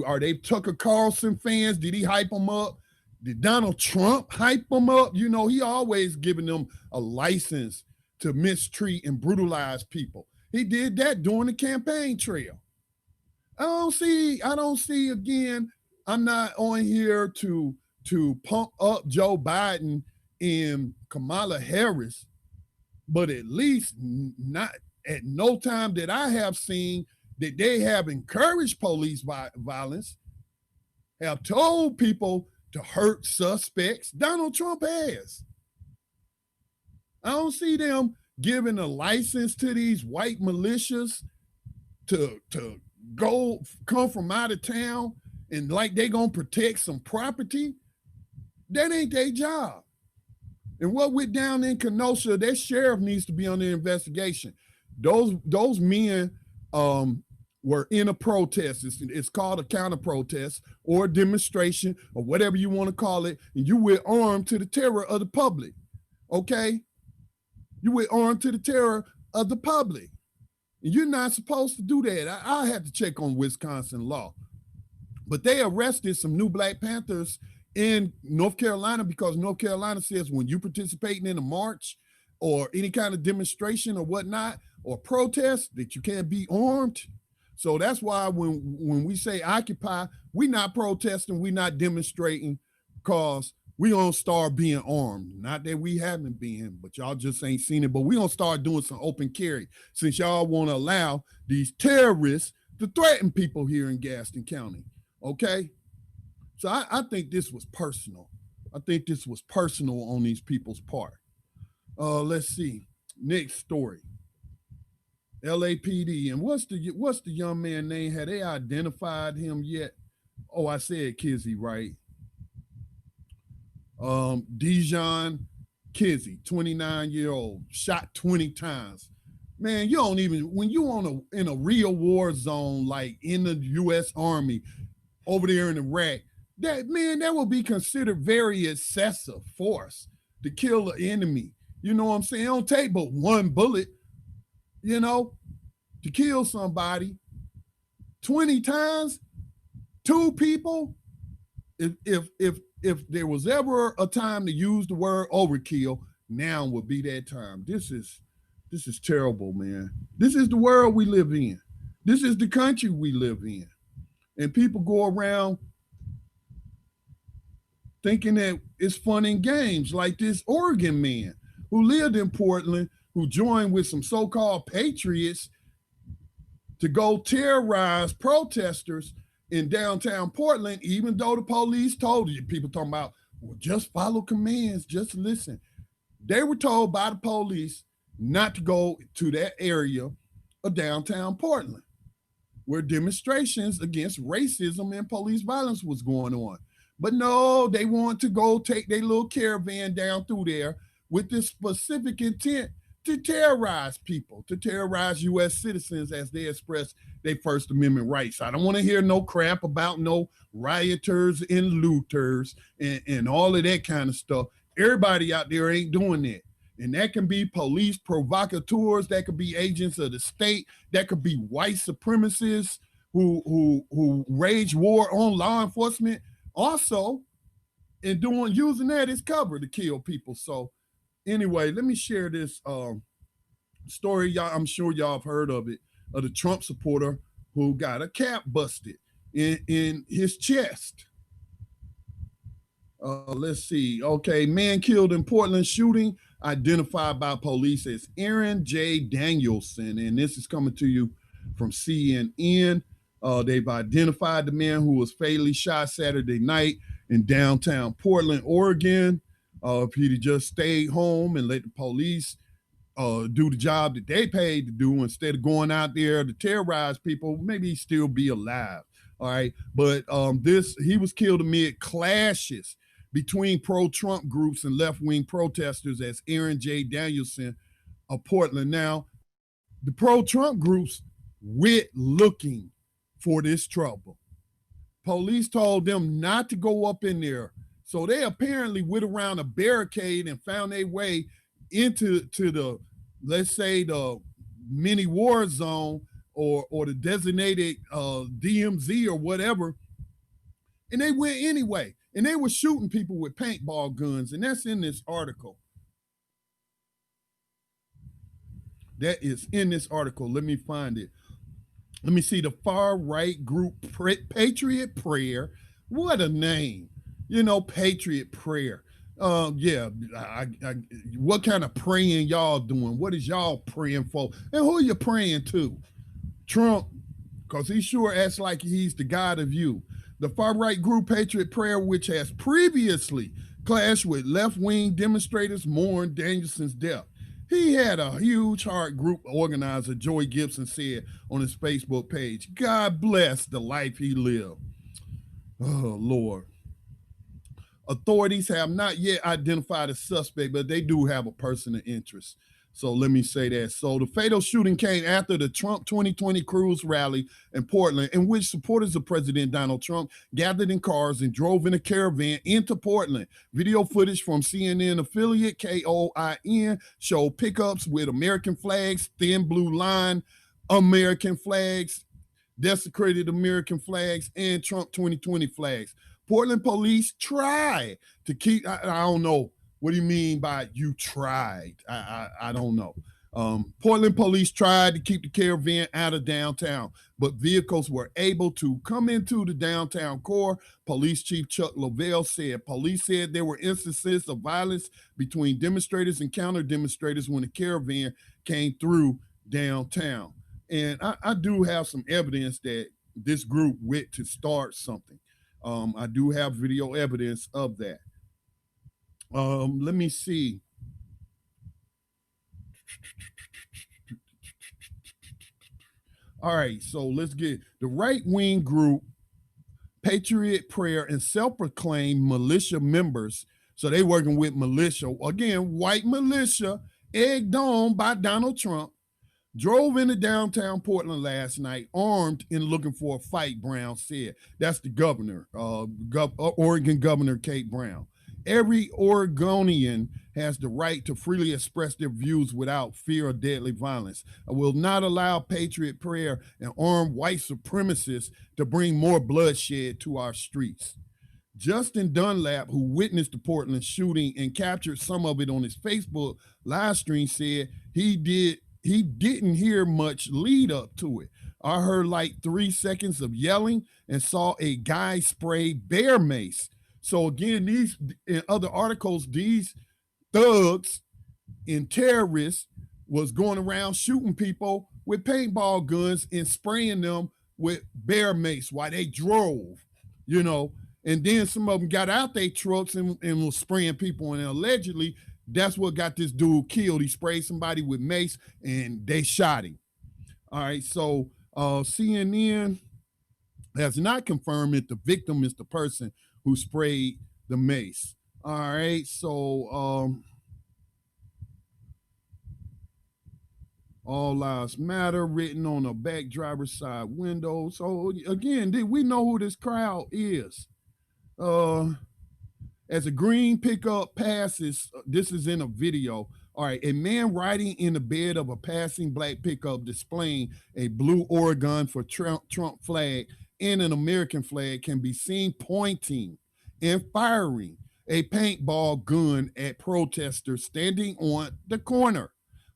B: Are they Tucker Carlson fans? Did he hype them up? Did Donald Trump hype them up? You know, he always giving them a license to mistreat and brutalize people. He did that during the campaign trail. I don't see again, I'm not on here to pump up Joe Biden and Kamala Harris, but at least not at no time that I have seen that they have encouraged police violence, have told people to hurt suspects. Donald Trump has. I don't see them giving a license to these white militias to come from out of town and like they gonna protect some property. That ain't their job. And what went down in Kenosha, that sheriff needs to be under investigation. Those men were in a protest. It's called a counter protest or a demonstration or whatever you want to call it. And you were armed to the terror of the public. Okay? You were armed to the terror of the public. And you're not supposed to do that. I had to check on Wisconsin law. But they arrested some new Black Panthers in North Carolina because North Carolina says when you participating in a march or any kind of demonstration or whatnot or protest that you can't be armed. So that's why when we say occupy, we're not protesting, we're not demonstrating because we gonna start being armed. Not that we haven't been, but y'all just ain't seen it. But we gonna start doing some open carry since y'all want to allow these terrorists to threaten people here in Gaston County. Okay? So I think this was personal. I think this was personal on these people's part. Let's see. Next story. LAPD. And what's the young man name? Had they identified him yet? Oh, I said Kizzy, right? Dijon Kizzy, 29-year-old, shot 20 times. Man, you don't even, when you in a real war zone, like in the U.S. Army over there in Iraq, that will be considered very excessive force to kill the enemy. You know what I'm saying? It don't take but one bullet, to kill somebody. 20 times, 2 people. If there was ever a time to use the word overkill, now would be that time. This is terrible, man. This is the world we live in. This is the country we live in. And people go around thinking that it's fun and games, like this Oregon man who lived in Portland, who joined with some so-called patriots to go terrorize protesters in downtown Portland, even though the police told you. People talking about, well, just follow commands, just listen. They were told by the police not to go to that area of downtown Portland, where demonstrations against racism and police violence was going on. But no, they want to go take their little caravan down through there with this specific intent to terrorize people, to terrorize U.S. citizens as they express their First Amendment rights. I don't want to hear no crap about no rioters and looters and all of that kind of stuff. Everybody out there ain't doing that. And that can be police provocateurs, that could be agents of the state, that could be white supremacists who wage war on law enforcement also, and using that as cover to kill people. So anyway, let me share this story. I'm sure y'all have heard of it, of the Trump supporter who got a cap busted in his chest. Let's see. Okay, man killed in Portland shooting, identified by police as Aaron J. Danielson. And this is coming to you from CNN. They've identified the man who was fatally shot Saturday night in downtown Portland, Oregon. If he'd just stayed home and let the police do the job that they paid to do instead of going out there to terrorize people, maybe he'd still be alive. All right. But he was killed amid clashes between pro-Trump groups and left-wing protesters as Aaron J. Danielson of Portland. Now, the pro-Trump groups went looking for this trouble. Police told them not to go up in there. So they apparently went around a barricade and found their way into the, let's say, the mini war zone or the designated DMZ or whatever, and they went anyway. And they were shooting people with paintball guns, and that's in this article. That is in this article. Let me find it. Let me see the far right group, Patriot Prayer. What a name. You know, Patriot Prayer. Yeah, what kind of praying y'all doing? What is y'all praying for? And who are you praying to? Trump, because he sure acts like he's the God of you. The far-right group Patriot Prayer, which has previously clashed with left-wing demonstrators, mourned Danielson's death. He had a huge heart, group organizer Joy Gibson said on his Facebook page. God bless the life he lived. Oh, Lord. Authorities have not yet identified a suspect, but they do have a person of interest. So let me say that. So the fatal shooting came after the Trump 2020 cruise rally in Portland, in which supporters of President Donald Trump gathered in cars and drove in a caravan into Portland. Video footage from CNN affiliate KOIN showed pickups with American flags, thin blue line American flags, desecrated American flags, and Trump 2020 flags. Portland police tried to keep, I don't know. What do you mean by you tried? I don't know. Portland police tried to keep the caravan out of downtown, but vehicles were able to come into the downtown core. Police Chief Chuck Lavelle said police said there were instances of violence between demonstrators and counter demonstrators when the caravan came through downtown. And I do have some evidence that this group went to start something. I do have video evidence of that. Let me see. All right, so let's get the right-wing group, Patriot Prayer, and self-proclaimed militia members. So they working with militia. Again, white militia, egged on by Donald Trump, drove into downtown Portland last night, armed and looking for a fight, Brown said. That's the governor, Oregon Governor Kate Brown. Every Oregonian has the right to freely express their views without fear of deadly violence. I will not allow Patriot Prayer and armed white supremacists to bring more bloodshed to our streets. Justin Dunlap, who witnessed the Portland shooting and captured some of it on his Facebook live stream, said he didn't hear much lead up to it. I heard like 3 seconds of yelling and saw a guy spray bear mace. So again, these in other articles, these thugs and terrorists was going around shooting people with paintball guns and spraying them with bear mace while they drove, you know. And then some of them got out their trucks and was spraying people. And allegedly, that's what got this dude killed. He sprayed somebody with mace and they shot him. All right, so CNN has not confirmed if the victim is the person who sprayed the mace. All right, so all lives matter written on a back driver's side window. So again, we know who this crowd is. As a green pickup passes, this is in a video. All right, a man riding in the bed of a passing black pickup displaying a blue Oregon for Trump flag and an American flag can be seen pointing and firing a paintball gun at protesters standing on the corner.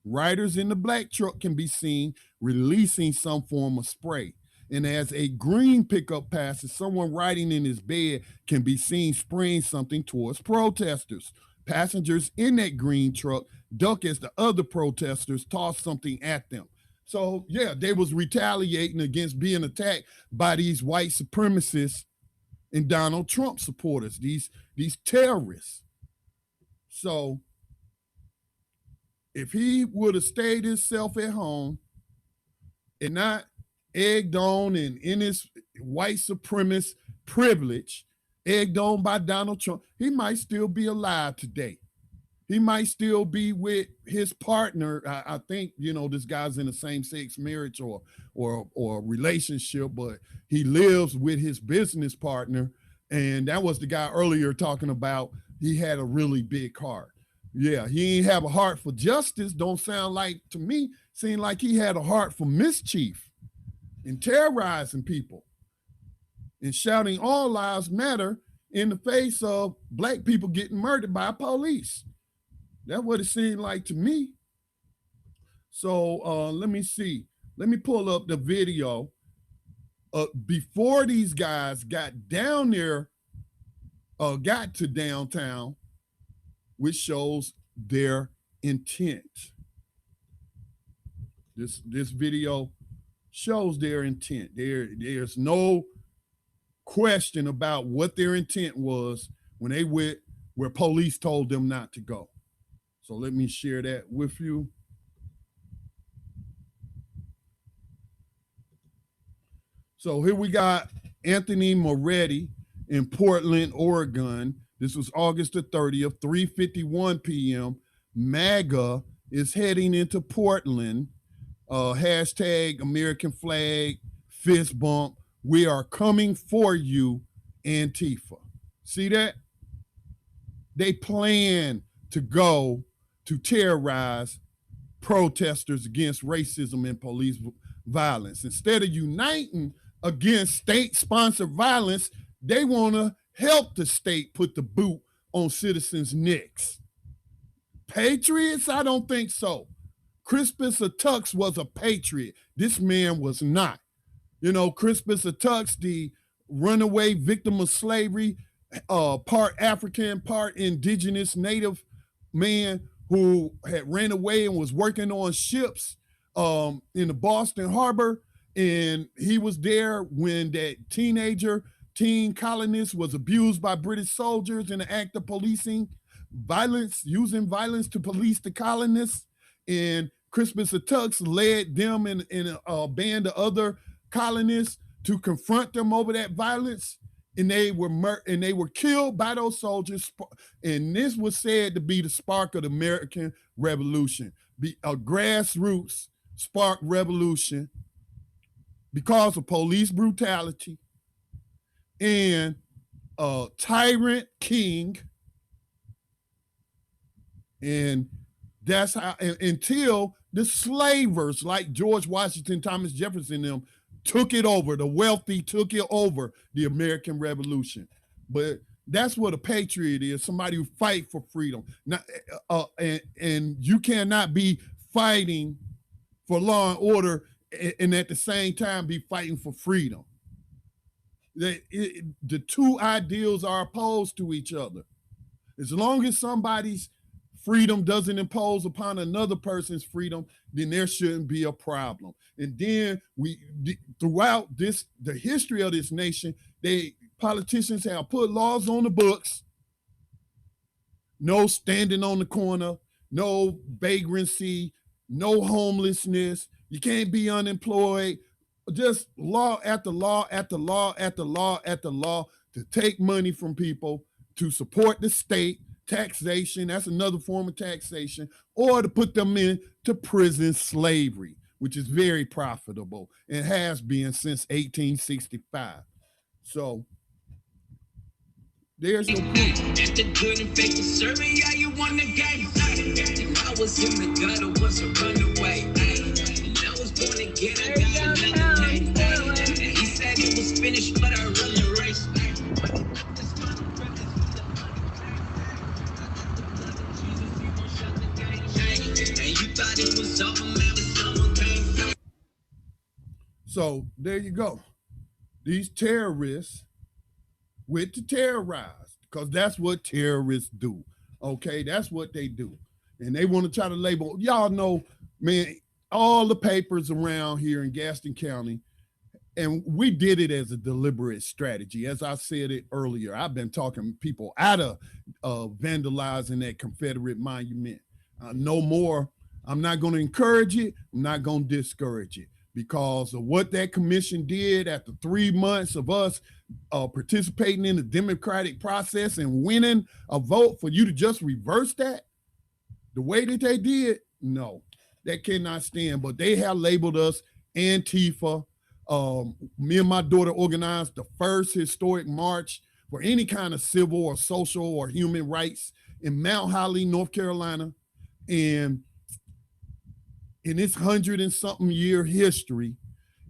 B: Riders in the black truck can be seen releasing some form of spray. And as a green pickup passes, someone riding in his bed can be seen spraying something towards protesters. Passengers in that green truck duck as the other protesters toss something at them. So yeah, they was retaliating against being attacked by these white supremacists and Donald Trump supporters, these terrorists. So if he would have stayed himself at home and not egged on and in his white supremacist privilege, egged on by Donald Trump, he might still be alive today. He might still be with his partner. I think, you know, this guy's in a same-sex marriage or relationship, but he lives with his business partner. And that was the guy earlier talking about he had a really big heart. Yeah, he ain't have a heart for justice. Don't sound like, to me, seemed like he had a heart for mischief and terrorizing people and shouting all lives matter in the face of black people getting murdered by police. That's what it seemed like to me. So let me see. Let me pull up the video. Before these guys got down there, got to downtown, which shows their intent. This video shows their intent. There's no question about what their intent was when they went where police told them not to go. So let me share that with you. So here we got Anthony Moretti in Portland, Oregon. This was August the 30th, 3:51 p.m. MAGA is heading into Portland. Hashtag American flag, fist bump. We are coming for you, Antifa. See that? They plan to go to terrorize protesters against racism and police violence. Instead of uniting against state-sponsored violence, they want to help the state put the boot on citizens' necks. Patriots? I don't think so. Crispus Attucks was a patriot. This man was not. You know, Crispus Attucks, the runaway victim of slavery, part African, part indigenous native man who had ran away and was working on ships in the Boston Harbor. And he was there when that teen colonist was abused by British soldiers in the act of policing violence, using violence to police the colonists. And Crispus Attucks led them and a band of other colonists to confront them over that violence. And they were killed by those soldiers. And this was said to be the spark of the American Revolution, be a grassroots spark revolution because of police brutality and a tyrant king. And that's how, until the slavers like George Washington, Thomas Jefferson, them took it over. The wealthy took it over, the American Revolution. But that's what a patriot is, somebody who fight for freedom. Not, and you cannot be fighting for law and order and at the same time be fighting for freedom. The two ideals are opposed to each other. As long as somebody's freedom doesn't impose upon another person's freedom, then there shouldn't be a problem. And then throughout the history of this nation, politicians have put laws on the books. No standing on the corner, no vagrancy, no homelessness. You can't be unemployed. Just law after law after law after law after law to take money from people to support the state. Taxation, that's another form of taxation, or to put them into prison slavery, which is very profitable and has been since 1865. So there's your proof.
G: After good and faithful serving, yeah, you won the game. And I was in the gutter, was a runaway. And I was born again, I got another name. And he said it was finished, but I run the race.
B: So there you go. These terrorists went to terrorize because that's what terrorists do. Okay, that's what they do. And they want to try to label, y'all know, man, all the papers around here in Gaston County, and we did it as a deliberate strategy. As I said it earlier, I've been talking people out of vandalizing that Confederate monument. No more. I'm not going to encourage it. I'm not going to discourage it because of what that commission did after 3 months of us participating in the democratic process and winning a vote for you to just reverse that the way that they did. No, that cannot stand. But they have labeled us Antifa. Me and my daughter organized the first historic march for any kind of civil or social or human rights in Mount Holly, North Carolina, and in its 100 and something year history.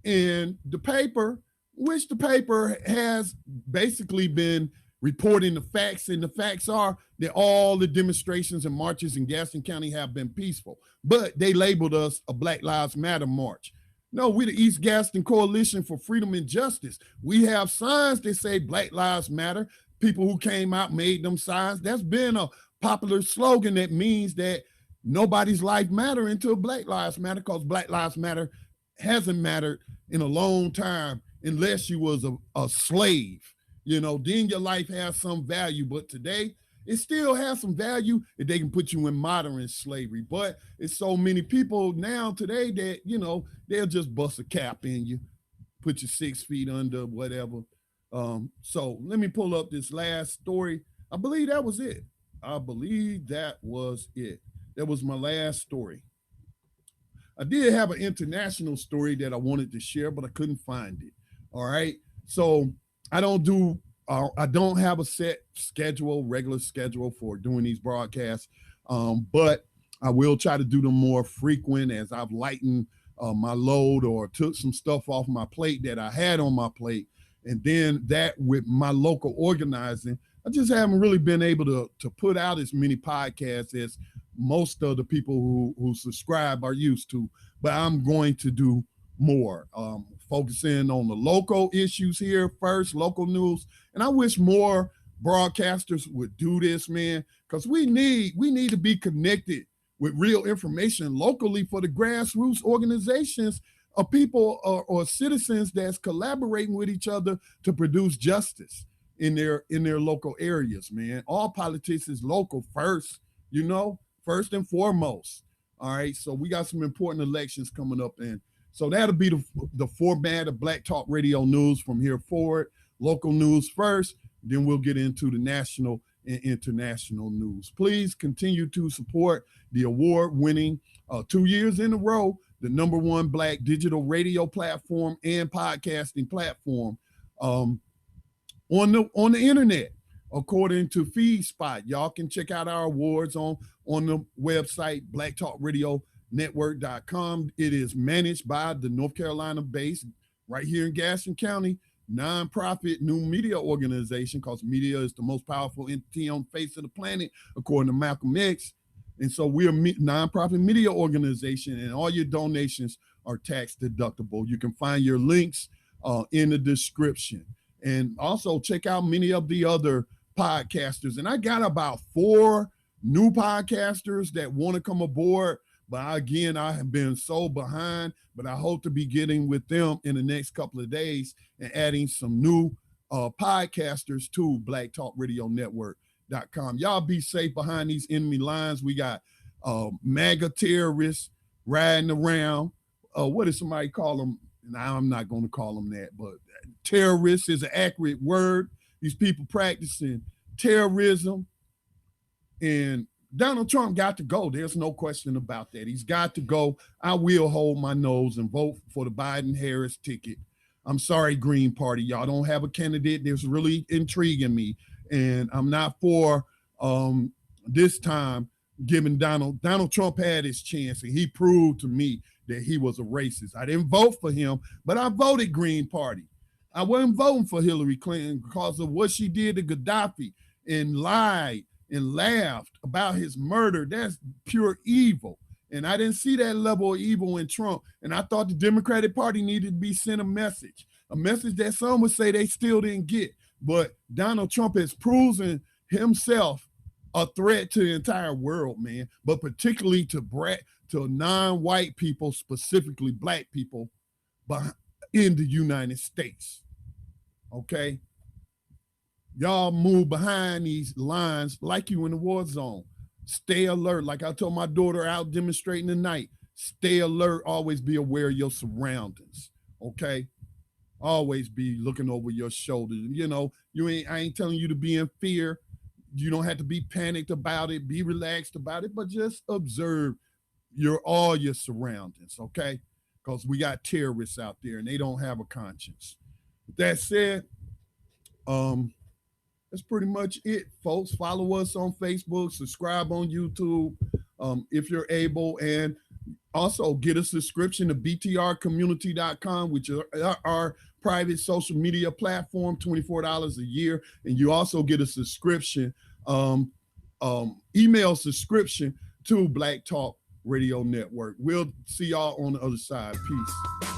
B: And the paper, which the paper has basically been reporting the facts, and the facts are that all the demonstrations and marches in Gaston County have been peaceful, but they labeled us a Black Lives Matter march. No, we're the East Gaston Coalition for Freedom and Justice. We have signs that say Black Lives Matter. People who came out made them signs. That's been a popular slogan that means that nobody's life matter until Black Lives Matter, because Black Lives Matter hasn't mattered in a long time unless you was a slave. You know, then your life has some value. But today, it still has some value if they can put you in modern slavery. But it's so many people now today that, you know, they'll just bust a cap in you, put you 6 feet under, whatever. So let me pull up this last story. I believe that was it. That was my last story. I did have an international story that I wanted to share, but I couldn't find it. All right. So I don't have a set schedule, regular schedule for doing these broadcasts, but I will try to do them more frequent as I've lightened my load or took some stuff off my plate that I had on my plate. And then that with my local organizing, I just haven't really been able to put out as many podcasts as most of the people who subscribe are used to, but I'm going to do more, focusing on the local issues here first, local news. And I wish more broadcasters would do this, man, because we need to be connected with real information locally for the grassroots organizations of people or citizens that's collaborating with each other to produce justice in their local areas, man. All politics is local first, you know, first and foremost. All right. So we got some important elections coming up, and so that'll be the format of Black Talk Radio News from here forward. Local news first, then we'll get into the national and international news. Please continue to support the award-winning 2 years in a row, the #1 Black digital radio platform and podcasting platform on the internet, according to FeedSpot. Y'all can check out our awards on the website, blacktalkradionetwork.com. It is managed by the North Carolina-based, right here in Gaston County, nonprofit new media organization, because media is the most powerful entity on the face of the planet, according to Malcolm X. And so we're a nonprofit media organization, and all your donations are tax deductible. You can find your links in the description. And also check out many of the other podcasters. And I got about 4 new podcasters that want to come aboard. But again, I have been so behind, but I hope to be getting with them in the next couple of days and adding some new podcasters to blacktalkradionetwork.com. Y'all be safe behind these enemy lines. We got MAGA terrorists riding around. What does somebody call them? Now, I'm not going to call them that, but terrorist is an accurate word. These people practicing terrorism. And Donald Trump got to go. There's no question about that. He's got to go. I will hold my nose and vote for the Biden-Harris ticket. I'm sorry, Green Party. Y'all don't have a candidate that's really intriguing me. And I'm not for this time giving Donald Trump had his chance, and he proved to me that he was a racist. I didn't vote for him, but I voted Green Party. I wasn't voting for Hillary Clinton because of what she did to Gaddafi and lied and laughed about his murder. That's pure evil. And I didn't see that level of evil in Trump. And I thought the Democratic Party needed to be sent a message that some would say they still didn't get. But Donald Trump has proven himself a threat to the entire world, man, but particularly to non-white people, specifically black people in the United States. Okay? Y'all move behind these lines like you in the war zone. Stay alert. Like I told my daughter out demonstrating tonight, stay alert. Always be aware of your surroundings. Okay? Always be looking over your shoulder. You know, I ain't telling you to be in fear. You don't have to be panicked about it. Be relaxed about it, but just observe all your surroundings, okay? Because we got terrorists out there and they don't have a conscience. With that said, that's pretty much it, folks. Follow us on Facebook, subscribe on YouTube if you're able, and also get a subscription to btrcommunity.com, which is our private social media platform, $24 a year. And you also get a subscription, email subscription to Black Talk Radio Network. We'll see y'all on the other side. Peace.